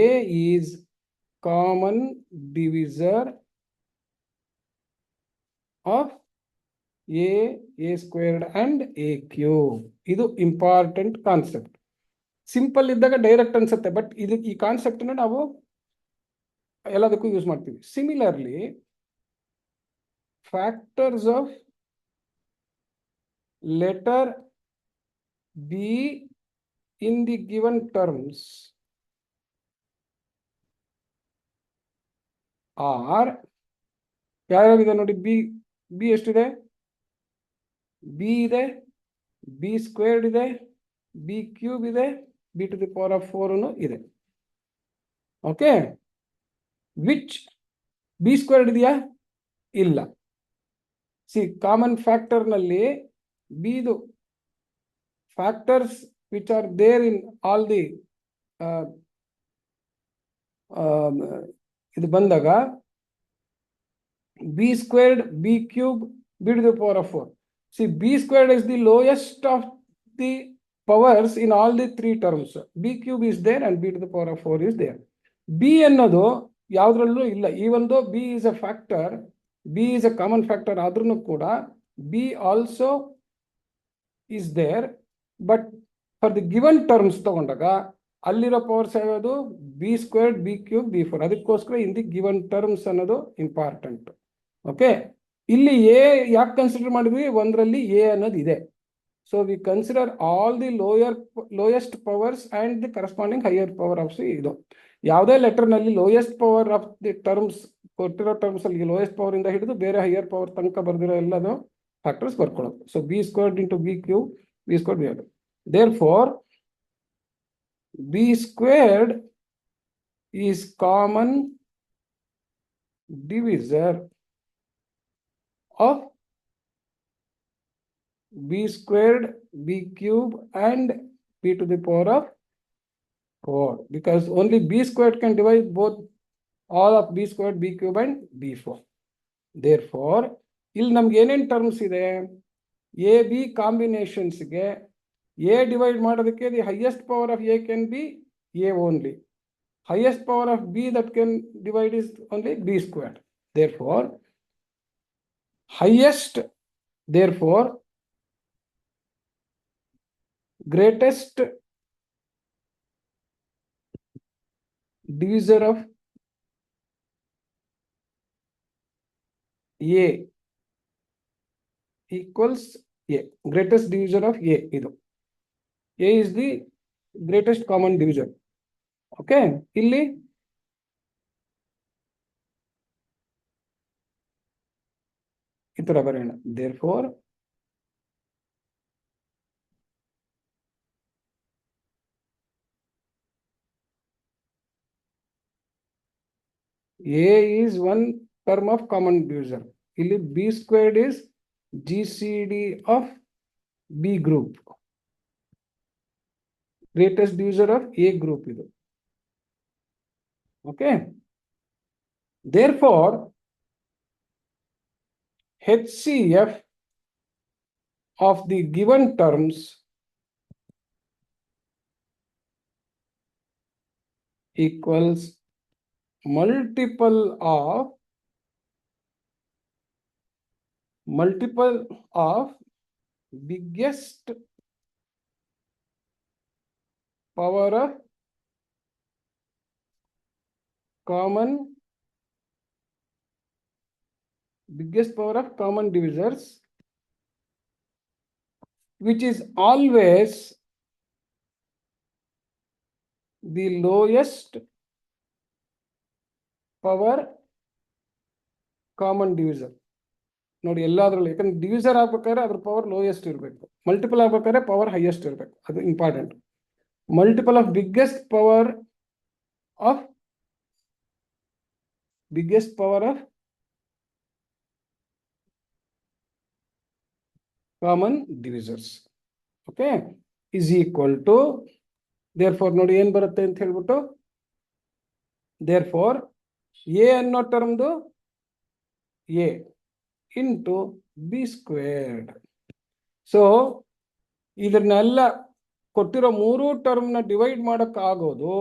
A is common divisor of A squared and A cube. ಇದು important concept. Simple ಇದ್ದಾಗ direct ಅನ್ಸುತ್ತೆ, but ಈ concept ನಾವು ಎಲ್ಲದಕ್ಕೂ use ಮಾಡ್ತೀವಿ. Similarly, factors of letter B in the given terms are ಯಾವ್ಯಾವಿದೆ ನೋಡಿ. B ಎಷ್ಟಿದೆ? ಬಿ ಇದೆ, ಬಿ ಸ್ಕ್ವೇರ್ಡ್ ಇದೆ, ಬಿ ಕ್ಯೂಬ್ ಇದೆ, B to the power of 4 ಇದೆ. ಓಕೆ. ವಿಚ್ ಬಿ ಸ್ಕ್ವೇರ್ಡ್ ಇದೆಯಾ? ಇಲ್ಲ. ಸಿ ಕಾಮನ್ ಫ್ಯಾಕ್ಟರ್ ನಲ್ಲಿ ಬಿದು factors which are there in all the ಇದು ಬಂದಾಗ b squared, b cube, b to the power of 4. See b squared is the lowest of the powers in all the 3 terms. B cube is there and b to the power of 4 is there. B ಅನ್ನೋದು ಯಾವ್ದ್ರಲ್ಲೂ ಇಲ್ಲ. ಈ ಒಂದು b is a factor, b is a common factor ಆದ್ರೂ ಕೂಡ b also is there, but for the given terms ತಗೊಂಡಾಗ ಅಲ್ಲಿರೋ powers ಯಾವುದು? B squared, b cube, b 4. ಅದಕ್ಕೋಸ್ಕರ ಇನ್ ದಿ ಗಿವನ್ ಟರ್ಮ್ಸ್ ಅನ್ನೋದು ಇಂಪಾರ್ಟೆಂಟ್. ಓಕೆ. ಇಲ್ಲಿ ಎ ಯಾಕೆ consider ಮಾಡಿದ್ವಿ? ಒಂದರಲ್ಲಿ ಎ ಅನ್ನೋದು ಇದೆ. So we consider all the lowest powers and the corresponding higher power of ಇದು. ಯಾವುದೇ ಲೆಟರ್ ನಲ್ಲಿ lowest power of the terms ಕೊಟ್ಟಿರೋ ಟರ್ಮ್ಸ್ ಅಲ್ಲಿ ಲೋಯೆಸ್ಟ್ ಪವರ್ ಇಂದ ಹಿಡಿದು ಬೇರೆ ಹೈಯರ್ ಪವರ್ ತನಕ ಬರ್ದಿರೋ ಎಲ್ಲದು ಫ್ಯಾಕ್ಟರ್ಸ್ ಬರ್ಕೊಳ್ಳೋದು. So b squared into b cube, b squared, B ಅದು. Therefore, B squared is common divisor of b squared, b cube and b to the power of 4, because only b squared can divide both all of b squared, b cube and b4. Therefore, ಇಲ್ಲಿ ನಮ್ಗೆ ಏನೇನು terms ಇದೆ? A B ಕಾಂಬಿನೇಷನ್ಸ್ಗೆ A divide ಮಾಡೋದಕ್ಕೆ the highest power of A can be A only. highest power of b that can divide is only b squared. Therefore, greatest divisor of a equals a. Greatest divisor of a idu. A is the greatest common divisor. Okay. ಇಲ್ಲಿ ಈ ತರ ಬರೋಣ. Therefore, A is one term of common divisor. ಇಲ್ಲಿ b squared is GCD of B group. Greatest divisor of A group idu. Okay. Therefore, HCF of the given terms equals multiple of multiple of biggest power of common divisors, which is always the lowest power common divisor. ನೋಡಿ ಎಲ್ಲಾದ್ರಲ್ಲಿ, ಯಾಕಂದ್ರೆ divisor ಆಗ್ಬೇಕಾದ್ರೆ ಅದ್ರ power lowest ಇರಬೇಕು, multiple ಆಗ್ಬೇಕಾದ್ರೆ power highest ಇರಬೇಕು, ಅದು important. Multiple of biggest power of common divisors, okay, is equal to, therefore ನೋಡಿ ಏನ್ ಬರುತ್ತೆ ಅಂತ ಹೇಳ್ಬಿಟ್ಟು, ದೇರ್ಫೋರ್ ಎ ಅನ್ನೋ ಟರ್ಮ್ದು a into b squared. So ಇದನ್ನೆಲ್ಲ ಕೊಟ್ಟಿರೋ ಮೂರು ಟರ್ಮ್ನ ಡಿವೈಡ್ ಮಾಡೋಕ್ಕಾಗೋದು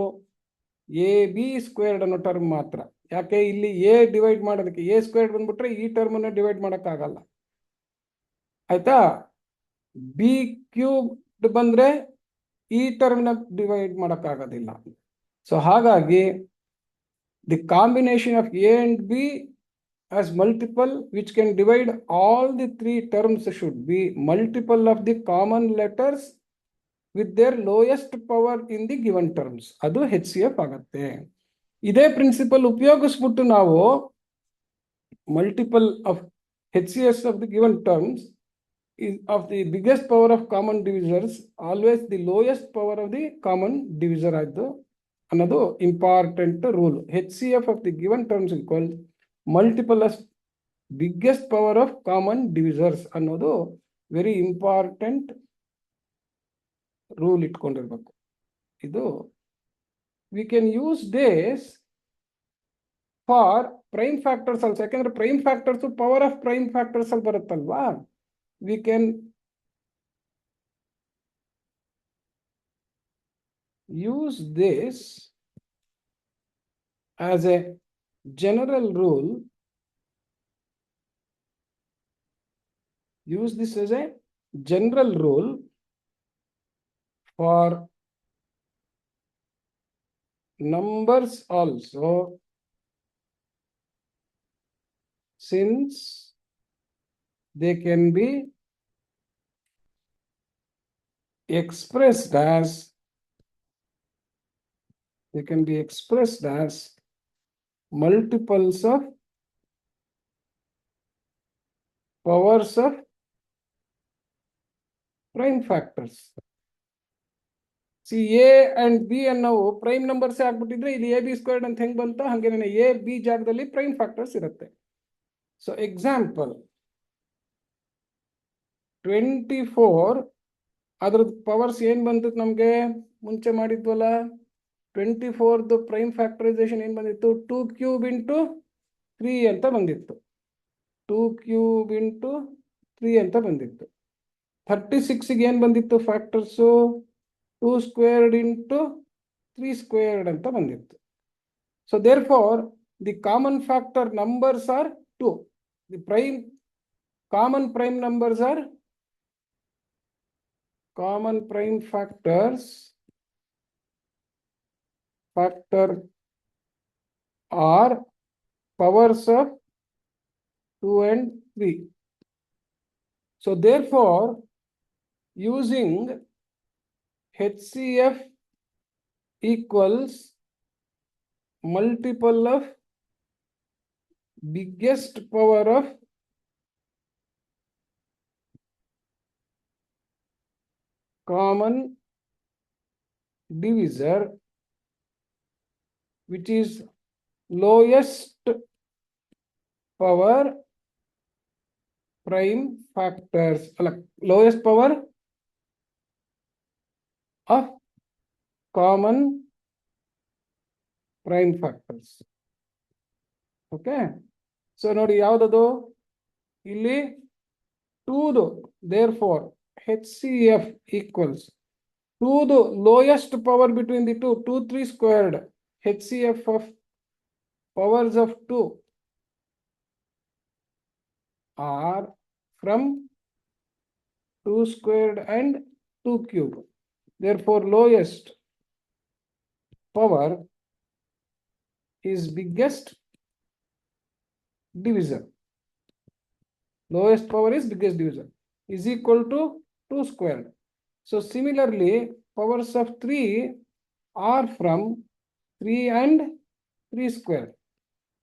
ಎ ಬಿ ಸ್ಕ್ವೇರ್ಡ್ ಅನ್ನೋ ಟರ್ಮ್ ಮಾತ್ರ. ಯಾಕೆ ಇಲ್ಲಿ ಎ ಡಿವೈಡ್ ಮಾಡೋದಕ್ಕೆ ಎ ಸ್ಕ್ವೇರ್ಡ್ ಬಂದ್ಬಿಟ್ರೆ ಈ ಟರ್ಮನ್ನ ಡಿವೈಡ್ ಮಾಡೋಕ್ಕಾಗಲ್ಲ, ಆಯ್ತಾ. ಬಿ ಕ್ಯೂಬ್ಡ್ ಬಂದ್ರೆ ಈ ಟರ್ಮ್ನ ಡಿವೈಡ್ ಮಾಡೋಕ್ಕಾಗೋದಿಲ್ಲ. ಸೊ ಹಾಗಾಗಿ the combination of A and B as multiple which can divide all the three terms should be multiple of the common letters with their lowest power in the given terms. ಅದು HCF ಆಗುತ್ತೆ. ಇದೇ principal ಉಪಯೋಗಿಸ್ಬಿಟ್ಟು ನಾವು multiple of HCFs of the given terms is of the biggest power of common divisors always the lowest power of the common divisor ಆಯ್ತು ಅನ್ನೋದು important rule. HCF of the given terms equals multiple of biggest power of common divisors ಅನ್ನೋದು very important rule ಇಟ್ಕೊಂಡಿರ್ಬೇಕು. ಇದು we can use this for prime factors also. ಯಾಕಂದ್ರೆ prime factors power of prime factors ಅಲ್ಲಿ ಬರುತ್ತಲ್ವಾ, we can use this as a general rule, use this as a general rule for numbers also, since they can be expressed as multiples of powers of prime factors. See, A and B ಅನ್ನೋವು prime numbers ಆಗ್ಬಿಟ್ಟಿದ್ರೆ ಇಲ್ಲಿ a b squared ಅಂತ ಹೆಂಗ್ ಬಂತ ಹಂಗೆ a b ಜಾಗದಲ್ಲಿ prime factors ಇರುತ್ತೆ. So example 24 ಅದ್ರದ್ದು ಪವರ್ಸ್ ಏನ್ ಬಂತು ನಮ್ಗೆ ಮುಂಚೆ ಮಾಡಿದ್ವಲ್ಲ, 24ದು ಪ್ರೈಮ್ ಫ್ಯಾಕ್ಟರೈಸೇಷನ್ ಏನ್ ಬಂದಿತ್ತು, 2 ಕ್ಯೂಬ್ ಇಂಟು 3 ಅಂತ ಬಂದಿತ್ತು, 2 ಕ್ಯೂಬ್ ಇಂಟು 3 ಅಂತ ಬಂದಿತ್ತು. 36ಗೆ ಏನ್ ಬಂದಿತ್ತು ಫ್ಯಾಕ್ಟರ್ಸು, 2 ಸ್ಕ್ವೇರ್ಡ್ ಇಂಟು 3 ಸ್ಕ್ವೇರ್ಡ್ ಅಂತ ಬಂದಿತ್ತು. So therefore the common factor numbers are 2, the common prime numbers are common prime factor are powers of 2 and 3. So therefore, using HCF equals multiple of biggest power of common divisor, which is lowest power prime factors, lowest power of common prime factors. Okay, so ನೋಡಿ ಯಾವ್ದದು ಇಲ್ಲಿ 2ದು, therefore HCF equals 2ದು lowest power between the two, 2 3 squared, HCF of powers of 2 are from 2 squared and 2 cube. Therefore, lowest power is biggest divisor. Lowest power is biggest divisor is equal to 2 squared. So similarly, powers of 3 are from 3 and 3 square.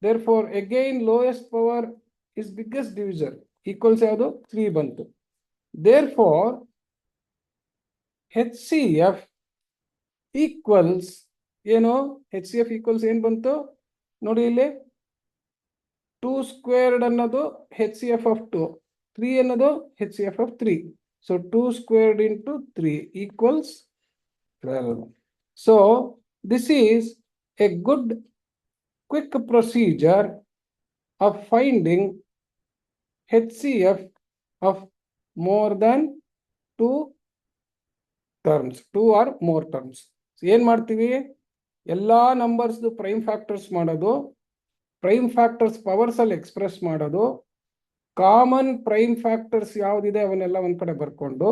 Therefore, again, lowest power is biggest divisor equals 3 bantu. Therefore, HCF equals, HCF equals ಏನು ಬಂತು ನೋಡಿ ಇಲ್ಲಿ 2 squared ಅನ್ನೋದು HCF of 2, 3 ಅನ್ನೋದು HCF of 3. So 2 squared into 3 equals 12. So this is a good quick procedure of finding HCF of more than 2 terms, 2 or more terms. ಏನ್ ಮಾಡ್ತೀವಿ, ಎಲ್ಲಾ numbers prime factors ಮಾಡೋದು, ಪ್ರೈಮ್ ಫ್ಯಾಕ್ಟರ್ಸ್ ಪವರ್ಸ್ ಅಲ್ಲಿ express ಮಾಡೋದು, common prime factors ಯಾವ್ದಿದೆ ಅವನ್ನೆಲ್ಲ ಒಂದ್ ಕಡೆ ಬರ್ಕೊಂಡು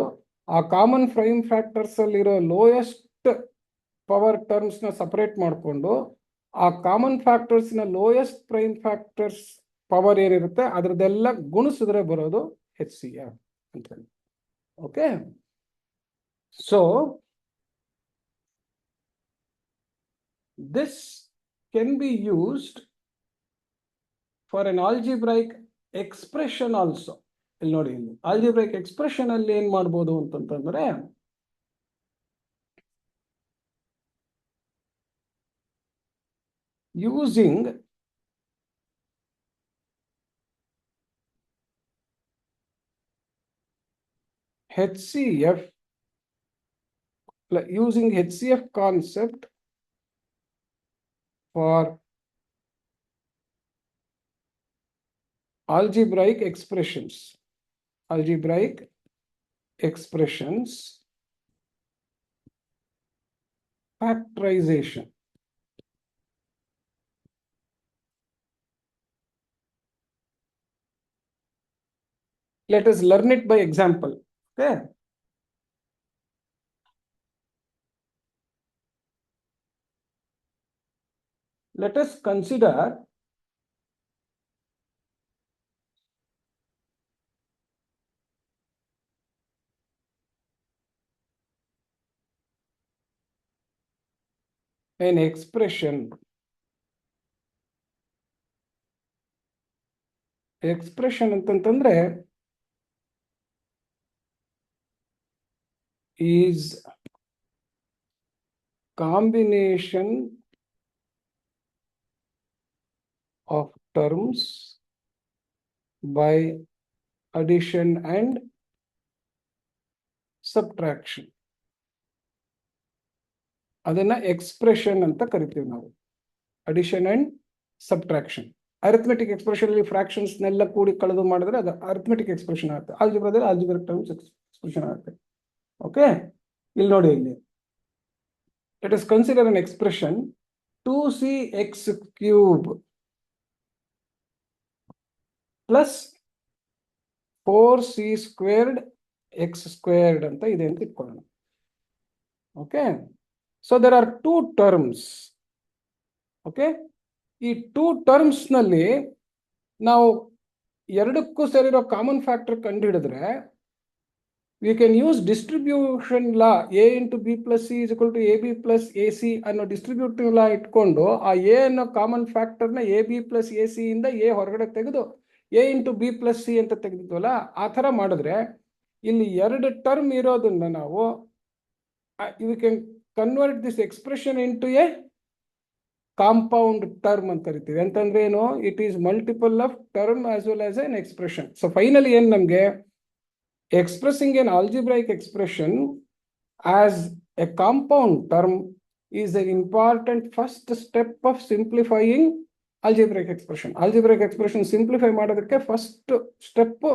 ಆ ಕಾಮನ್ ಪ್ರೈಮ್ ಫ್ಯಾಕ್ಟರ್ಸ್ ಅಲ್ಲಿರೋ ಲೋಯೆಸ್ಟ್ ಪವರ್ ಟರ್ಮ್ಸ್ ನ ಸಪರೇಟ್ ಮಾಡಿಕೊಂಡು ಆ ಕಾಮನ್ ಫ್ಯಾಕ್ಟರ್ಸ್ ನ ಲೋಯೆಸ್ಟ್ ಪ್ರೈಮ್ ಫ್ಯಾಕ್ಟರ್ಸ್ ಪವರ್ ಏನಿರುತ್ತೆ ಅದ್ರದ್ದೆಲ್ಲ ಗುಣಿಸಿದ್ರೆ ಬರೋದು HCF ಅಂತ. Okay, so this can be used for an algebraic expression also. ಇಲ್ಲಿ ನೋಡಿ, ಇಲ್ಲಿ algebraic expression ಅಲ್ಲಿ ಏನ್ ಮಾಡ್ಬೋದು ಅಂತಂದ್ರೆ, using HCF, using HCF concept for algebraic expressions, factorization. Let us learn it by example. Okay. Let us consider an expression ಅಂತಂತಂದ್ರೆ is combination of terms by addition and subtraction. ಅದನ್ನ expression ಅಂತ ಕರಿತೀವಿ ನಾವು, addition and subtraction. Arithmetic expression ಅಲ್ಲಿ fractions ನೆಲ್ಲ ಕೂಡಿ ಕಳೆದು ಮಾಡಿದ್ರೆ ಅದು ಅರಿಥಮೆಟಿಕ್ ಎಕ್ಸ್ಪ್ರೆಷನ್ ಆಗುತ್ತೆ. ಆಲ್ಜಿಬ್ರಾದಲ್ಲಿ ಆಲ್ಜಿಬ್ರಿಕ್ ಟರ್ಮ್ಸ್ ಎಕ್ಸ್ಪ್ರೆಷನ್ ಆಗುತ್ತೆ. ಓಕೆ, ಇಲ್ಲಿ ನೋಡಿ, ಇಲ್ಲಿ ಲೆಟ್ ಅಸ್ ಕನ್ಸಿಡರ್ ಅನ್ expression 2cx³ plus 4c² x² ಅಂತ ಇದೆ ಅಂತ ಇಟ್ಕೊಳ್ಳೋಣ. Okay, so there are 2 terms. Okay, ಈ 2 terms ನಲ್ಲಿ ನಾವು ಎರಡಕ್ಕೂ ಸೇರಿರೋ ಕಾಮನ್ ಫ್ಯಾಕ್ಟರ್ ಕಂಡು ಹಿಡಿದ್ರೆ we can use distribution law, a into b plus c is equal to ab plus ac ಅನ್ನೋ ಡಿಸ್ಟ್ರಿಬ್ಯೂಟಿವ್ ಲಾ ಇಟ್ಕೊಂಡು ಆ a ಅನ್ನೋ ಕಾಮನ್ ಫ್ಯಾಕ್ಟರ್ ನ ab plus ac ಇಂದ a ಹೊರಗಡೆ ತೆಗೆದು a into b plus c ಅಂತ ತೆಗೆದಿದ್ವಲ್ಲ, ಆ ತರ ಮಾಡಿದ್ರೆ ಇಲ್ಲಿ 2 ಟರ್ಮ್ ಇರೋದನ್ನ ನಾವು we can convert this expression into a compound term ಅಂತ ಕರಿತೀವಿ. ಅಂತಂದ್ರೆ ಏನು, it is multiple of term as well as an expression. So finally ಏನ್ ನಮ್ಗೆ expressing an algebraic expression as a compound term is an important first step of simplifying algebraic expression. Algebraic expression simplify ಮಾಡೋದಕ್ಕೆ first step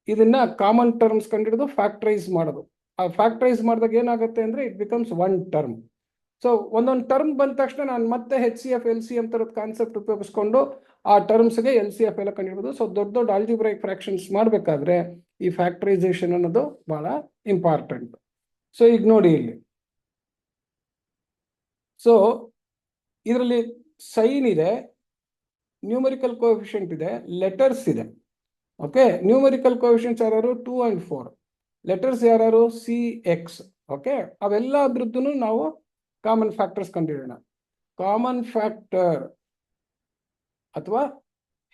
ಇದನ್ನ common terms ಕಂಡಿಡಿದು factorise ಮಾಡೋದು. ಆ factorise ಮಾಡಿದಾಗ ಏನಾಗುತ್ತೆ ಅಂದ್ರೆ it becomes 1 term. So ಒಂದೊಂದು ಟರ್ಮ್ ಬಂದ ತಕ್ಷಣ ನಾನು ಮತ್ತೆ HCF LCM ತರದ ಕಾನ್ಸೆಪ್ಟ್ ಉಪಯೋಗಿಸ್ಕೊಂಡು ಆ ಟರ್ಮ್ಸ್ಗೆ LCF ಎಲ್ಲ ಕಂಡಿಡ್ಬೋದು. ಸೊ ದೊಡ್ಡ ದೊಡ್ಡ ಆಲ್ಜಿಬ್ರೈಕ್ ಫ್ರಾಕ್ಷನ್ಸ್ ಮಾಡಬೇಕಾದ್ರೆ ಈ ಫ್ಯಾಕ್ಟರೈಸೇಷನ್ ಅನ್ನೋದು ಬಹಳ ಇಂಪಾರ್ಟೆಂಟ್. ಸೊ ಈಗ ನೋಡಿ ಇಲ್ಲಿ, ಸೊ ಇದರಲ್ಲಿ ಸೈನ್ ಇದೆ, ನ್ಯೂಮರಿಕಲ್ ಕೋಎಫಿಷಿಯಂಟ್ ಇದೆ, ಲೆಟರ್ಸ್ ಇದೆ. ಓಕೆ, ನ್ಯೂಮರಿಕಲ್ ಕೋಎಫಿಷಿಯಂಟ್ಸ್ ಯಾರು 2 and 4, ಲೆಟರ್ಸ್ ಯಾರು CX. ಓಕೆ, ಅವೆಲ್ಲದ್ರದ್ದು ನಾವು ಕಾಮನ್ ಫ್ಯಾಕ್ಟರ್ಸ್ ಕಂಡುಹಿಡಿಯೋಣ. ಕಾಮನ್ ಫ್ಯಾಕ್ಟರ್ ಅಥವಾ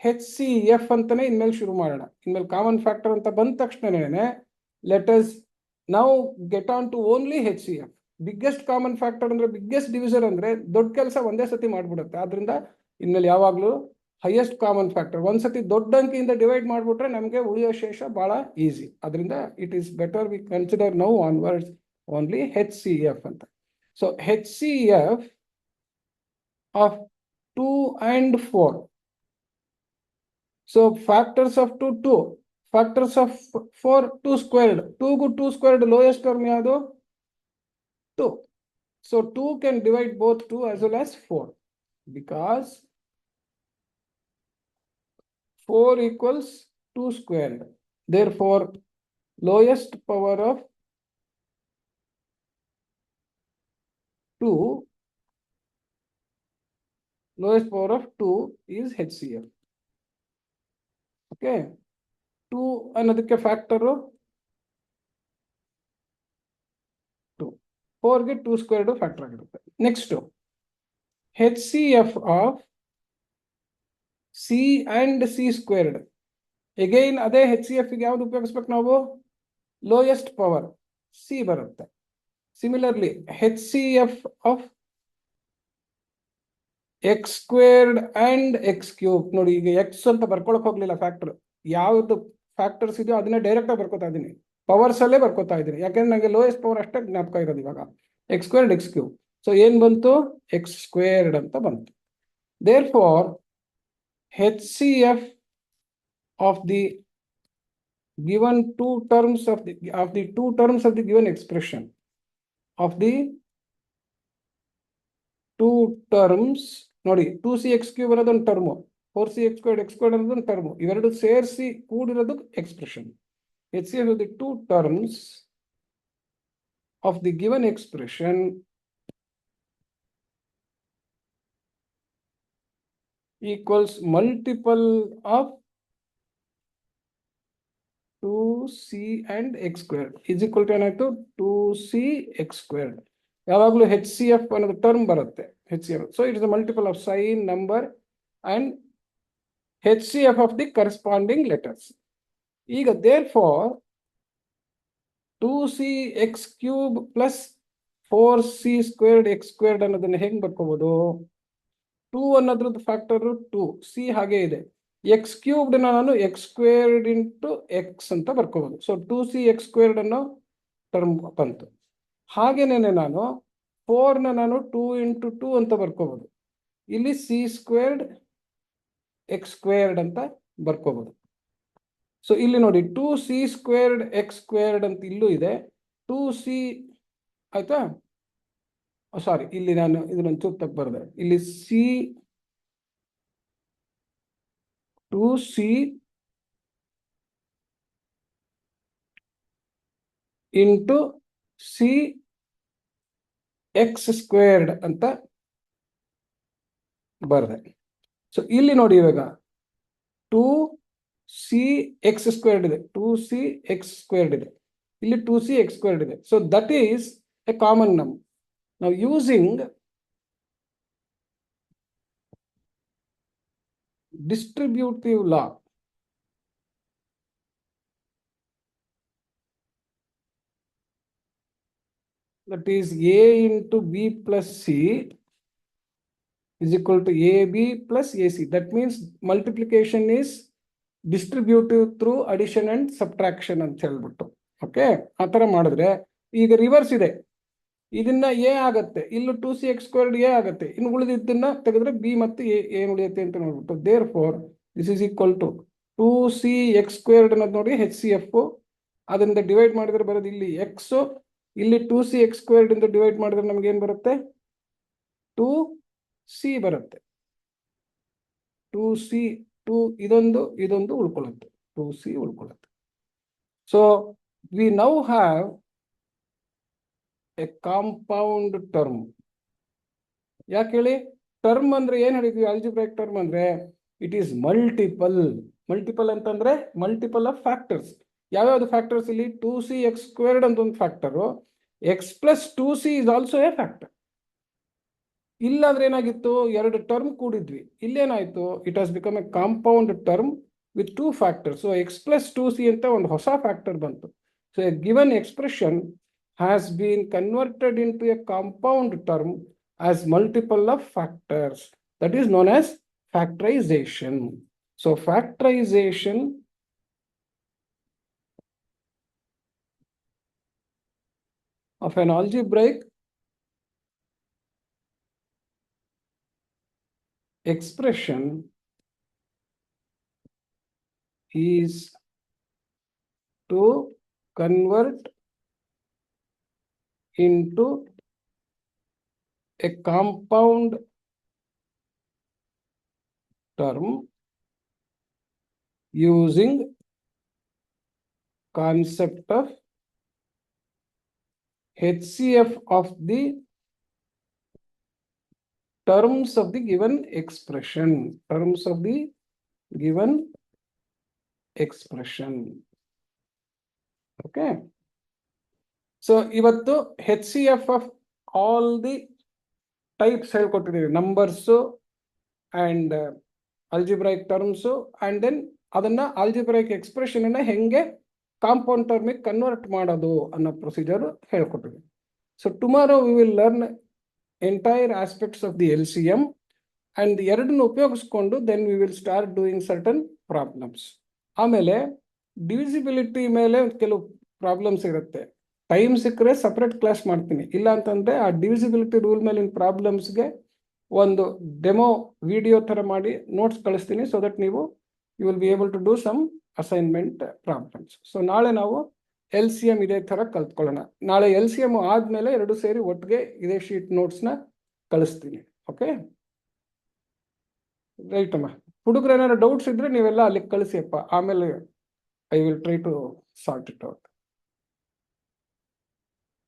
HCF ಅಂತಾನೆ ಇನ್ಮೇಲೆ ಶುರು ಮಾಡೋಣ. ಇನ್ಮೇಲೆ ಕಾಮನ್ ಫ್ಯಾಕ್ಟರ್ ಅಂತ ಬಂದ ತಕ್ಷಣನೇ ಲೆಟರ್ಸ್ ನಾವು get on to only HCF. Biggest common factor ಅಂದ್ರೆ, ಬಿಗ್ಗೆಸ್ಟ್ ಡಿವಿಸರ್ ಅಂದ್ರೆ ದೊಡ್ಡ ಕೆಲಸ ಒಂದೇ ಸತಿ ಮಾಡ್ಬಿಡುತ್ತೆ. ಆದ್ರಿಂದ ಇನ್ಮೇಲೆ ಯಾವಾಗ್ಲೂ ಹೈಯೆಸ್ಟ್ ಕಾಮನ್ ಫ್ಯಾಕ್ಟರ್ ಒಂದ್ಸತಿ ದೊಡ್ಡ ಅಂಕಿಯಿಂದ ಡಿವೈಡ್ ಮಾಡ್ಬಿಟ್ರೆ ನಮಗೆ ಉಳಿಯೋ ಶೇಷ ಬಹಳ ಈಸಿ. ಅದರಿಂದ it is better we consider now onwards only HCF ಅಂತ. So HCF of 2 and 4. So factors of 2, 2. Factors of 4, 2 squared. 2 gu 2 squared lowest term yadu 2. So 2 can divide both 2 as well as 4, because 4 equals 2 squared. Therefore, lowest power of 2, lowest power of 2 is HCF. Okay, 2 ಅನ್ನೋದಕ್ಕೆ factor 2, 4 ಗೆ 2 squared factor ಆಗಿರುತ್ತೆ. Next HCF of C and C squared. Again ಅದೇ HCF ಗೆ ಯಾವ್ದು ಉಪಯೋಗಿಸ್ಬೇಕು ನಾವು? Lowest power C ಬರುತ್ತೆ. Similarly HCF of X squared and X cube. ನೋಡಿ, ಈಗ X ಅಂತ ಬರ್ಕೊಳಕ್ ಹೋಗ್ಲಿಲ್ಲ, ಫ್ಯಾಕ್ಟರ್ ಯಾವ್ದು ಫ್ಯಾಕ್ಟರ್ಸ್ ಇದೆಯೋ ಅದನ್ನ ಡೈರೆಕ್ಟ್ ಆಗಿ ಬರ್ಕೋತಾ ಇದ್ದೀನಿ, ಪವರ್ಸ್ ಅಲ್ಲೇ ಬರ್ಕೋತಾ ಇದ್ದೀನಿ. ಯಾಕೆಂದ್ರೆ ನನಗೆ ಲೋಯೆಸ್ಟ್ ಪವರ್ ಅಷ್ಟೇ ಜ್ಞಾಪಕ ಇರೋದು ಇವಾಗ. X squared X cube. So ಏನ್ ಬಂತು? X ಸ್ಕ್ವೇರ್ಡ್ ಅಂತ ಬಂತು. Therefore HCF of the given two terms of the two terms of the given expression of the two terms. ನೋಡಿ, 2CX ಕ್ಯೂಬ್ ಅನ್ನೋದೊಂದು term, 4CX squared X squared ಅನ್ನೋದೊಂದು term, ಇವೆರಡು ಸೇರಿಸಿ ಕೂಡಿರೋದು expression. HCF of the two terms of the given expression equals multiple of 2C and X squared is equal to ಏನಾಯ್ತು? 2C X squared. ಯಾವಾಗಲೂ HCF ಅನ್ನೋದು term ಬರುತ್ತೆ, HCF. So it is a multiple of sign, number and HCF of the corresponding letters. ಈಗ therefore 2C X cube plus 4C squared X squared ಅನ್ನೋದನ್ನ ಹೆಂಗ್ ಬರ್ಕೋಬಹುದು? 2 ಅನ್ನೋದ್ರದ್ದು factor 2, C ಹಾಗೆ ಇದೆ. X cubed ನಾನು X squared into X ಅಂತ ಬರ್ಕೋಬಹುದು. So 2C X squared ಅನ್ನೋ term ಬಂತು. ಹಾಗೇನೆ ನಾನು 4 ನಾನು 2 ಇಂಟು 2 ಅಂತ ಬರ್ಕೋಬಹುದು. ಇಲ್ಲಿ C ಸ್ಕ್ವೇರ್ಡ್ X ಸ್ಕ್ವೇರ್ಡ್ ಅಂತ ಬರ್ಕೋಬಹುದು. ಸೊ ಇಲ್ಲಿ ನೋಡಿ, 2C ಸ್ಕ್ವೇರ್ಡ್ X ಸ್ಕ್ವೇರ್ಡ್ ಅಂತ ಇಲ್ಲೂ ಇದೆ, 2C ಆಯ್ತಾ? ಸಾರಿ, ಇಲ್ಲಿ ನಾನು ಇದನ್ನೊಂದು ಚೂರು ತಪ್ಪು ಬರೆದೆ. ಇಲ್ಲಿ C 2C into C X squared ಅಂತ ಬರೆದೆ. ಸೊ ಇಲ್ಲಿ ನೋಡಿ, ಇವಾಗ 2C X ಸ್ಕ್ವೇರ್ಡ್ ಇದೆ, 2C X ಸ್ಕ್ವೇರ್ಡ್ ಇದೆ, ಇಲ್ಲಿ 2C X ಸ್ಕ್ವೇರ್ಡ್ ಇದೆ. So that is A common number. ನಾವು using distributive law, that is A into B plus C is equal to AB plus AC. That means multiplication is distributive through addition and subtraction ಅಂತ ಹೇಳ್ಬಿಟ್ಟು. Okay, ಆ ಥರ ಮಾಡಿದ್ರೆ ಈಗ reverse ಇದೆ, ಇದನ್ನ A ಆಗತ್ತೆ, ಇಲ್ಲೂ 2C X ಸ್ಕ್ವೇರ್ಡ್ A ಆಗತ್ತೆ, ಇನ್ನು ಉಳಿದಿದ್ದನ್ನ ತೆಗೆದ್ರೆ B ಮತ್ತು A ಏನು ಉಳಿಯುತ್ತೆ ಅಂತ ನೋಡ್ಬಿಟ್ಟು. Therefore this is equal to 2C X squared ಅನ್ನೋದು ನೋಡಿ HCF, ಅದರಿಂದ ಡಿವೈಡ್ ಮಾಡಿದ್ರೆ ಬರೋದು ಇಲ್ಲಿ X, ಇಲ್ಲಿ 2C X ಸ್ಕ್ವೇರ್ಡ್ ಇಂದ ಡಿವೈಡ್ ಮಾಡಿದ್ರೆ ನಮ್ಗೆ ಏನ್ ಬರುತ್ತೆ? 2c ಬರುತ್ತೆ. 2c, 2 ಇದೊಂದು ಉಳ್ಕೊಳ್ಳುತ್ತೆ, 2c ಉಳ್ಕೊಳ್ಳುತ್ತೆ. So we now have a compound term. ಯಾಕೆ ಹೇಳಿ? ಟರ್ಮ್ ಅಂದ್ರೆ ಏನ್ ಹೇಳಿದ್ವಿ? ಆಲ್ಜಿಬ್ರೈಕ್ ಟರ್ಮ್ ಅಂದ್ರೆ ಇಟ್ ಈಸ್ ಮಲ್ಟಿಪಲ್. ಮಲ್ಟಿಪಲ್ ಅಂತಂದ್ರೆ ಮಲ್ಟಿಪಲ್ ಆಫ್ ಫ್ಯಾಕ್ಟರ್ಸ್. ಯಾವ್ಯಾವ್ದು ಫ್ಯಾಕ್ಟರ್ಸ್ ಇಲ್ಲಿ? 2c(x²) ಅಂತ ಒಂದು factor, x+2c is also a factor. ಇಲ್ಲಾಂದ್ರೆ ಏನಾಗಿತ್ತು? ಎರಡು ಟರ್ಮ್ ಕೂಡಿದ್ವಿ. ಇಲ್ಲೇನಾಯ್ತು? It has become a compound term with 2 factors. So x+2c ಅಂತ ಒಂದು ಹೊಸ ಫ್ಯಾಕ್ಟರ್ ಬಂತು. So a given expression has been converted into a compound term as multiple of factors. That is known as factorization. So factorization of an algebraic expression is to convert into a compound term using concept of HCF of the terms of the given expression. Terms of the given expression. Okay. So ivattu HCF of all the types ಹೇಳ್ಕೊಟ್ಟಿದ್ದೀವಿ, numbers and algebraic terms, and then ಅದನ್ನ algebraic expression ಅನ್ನ ಹೆಂಗೆ compound ಟರ್ಮಿಗೆ convert ಮಾಡೋದು ಅನ್ನೋ procedure ಹೇಳ್ಕೊಟ್ಟಿದ್ದೀವಿ. So tomorrow we will learn entire aspects of the LCM, and ಎರಡನ್ನು ಉಪಯೋಗಿಸ್ಕೊಂಡು then we will start doing certain problems. ಆಮೇಲೆ ಡಿವಿಸಿಬಿಲಿಟಿ ಮೇಲೆ ಕೆಲವು ಪ್ರಾಬ್ಲಮ್ಸ್ ಇರುತ್ತೆ. ಟೈಮ್ ಸಿಕ್ಕರೆ ಸಪ್ರೇಟ್ ಕ್ಲಾಸ್ ಮಾಡ್ತೀನಿ. ಇಲ್ಲ ಅಂತಂದ್ರೆ ಆ ಡಿವಿಸಿಬಿಲಿಟಿ ರೂಲ್ ಮೇಲಿನ ಪ್ರಾಬ್ಲಮ್ಸ್ಗೆ ಒಂದು ಡೆಮೋ ವಿಡಿಯೋ ಥರ ಮಾಡಿ ನೋಟ್ಸ್ ಕಳಿಸ್ತೀನಿ. ಸೊ ದಟ್ ನೀವು you will be able to do some assignment problems. So ನಾಳೆ ನಾವು LCM ಇದೇ ಥರ ಕಲ್ತ್ಕೊಳ್ಳೋಣ. ನಾಳೆ LCM ಆದಮೇಲೆ ಎರಡು ಸೇರಿ ಒಟ್ಟಿಗೆ ಇದೇ ಶೀಟ್ ನೋಟ್ಸ್ನ ಕಳಿಸ್ತೀನಿ. ಓಕೆ, ರೈಟ್ ಅಮ್ಮ. ಹುಡುಗರು ಏನಾದ್ರು ಡೌಟ್ಸ್ ಇದ್ರೆ ನೀವೆಲ್ಲ ಅಲ್ಲಿಗೆ ಕಳಿಸಿಯಪ್ಪ. ಆಮೇಲೆ I will try to sort it out.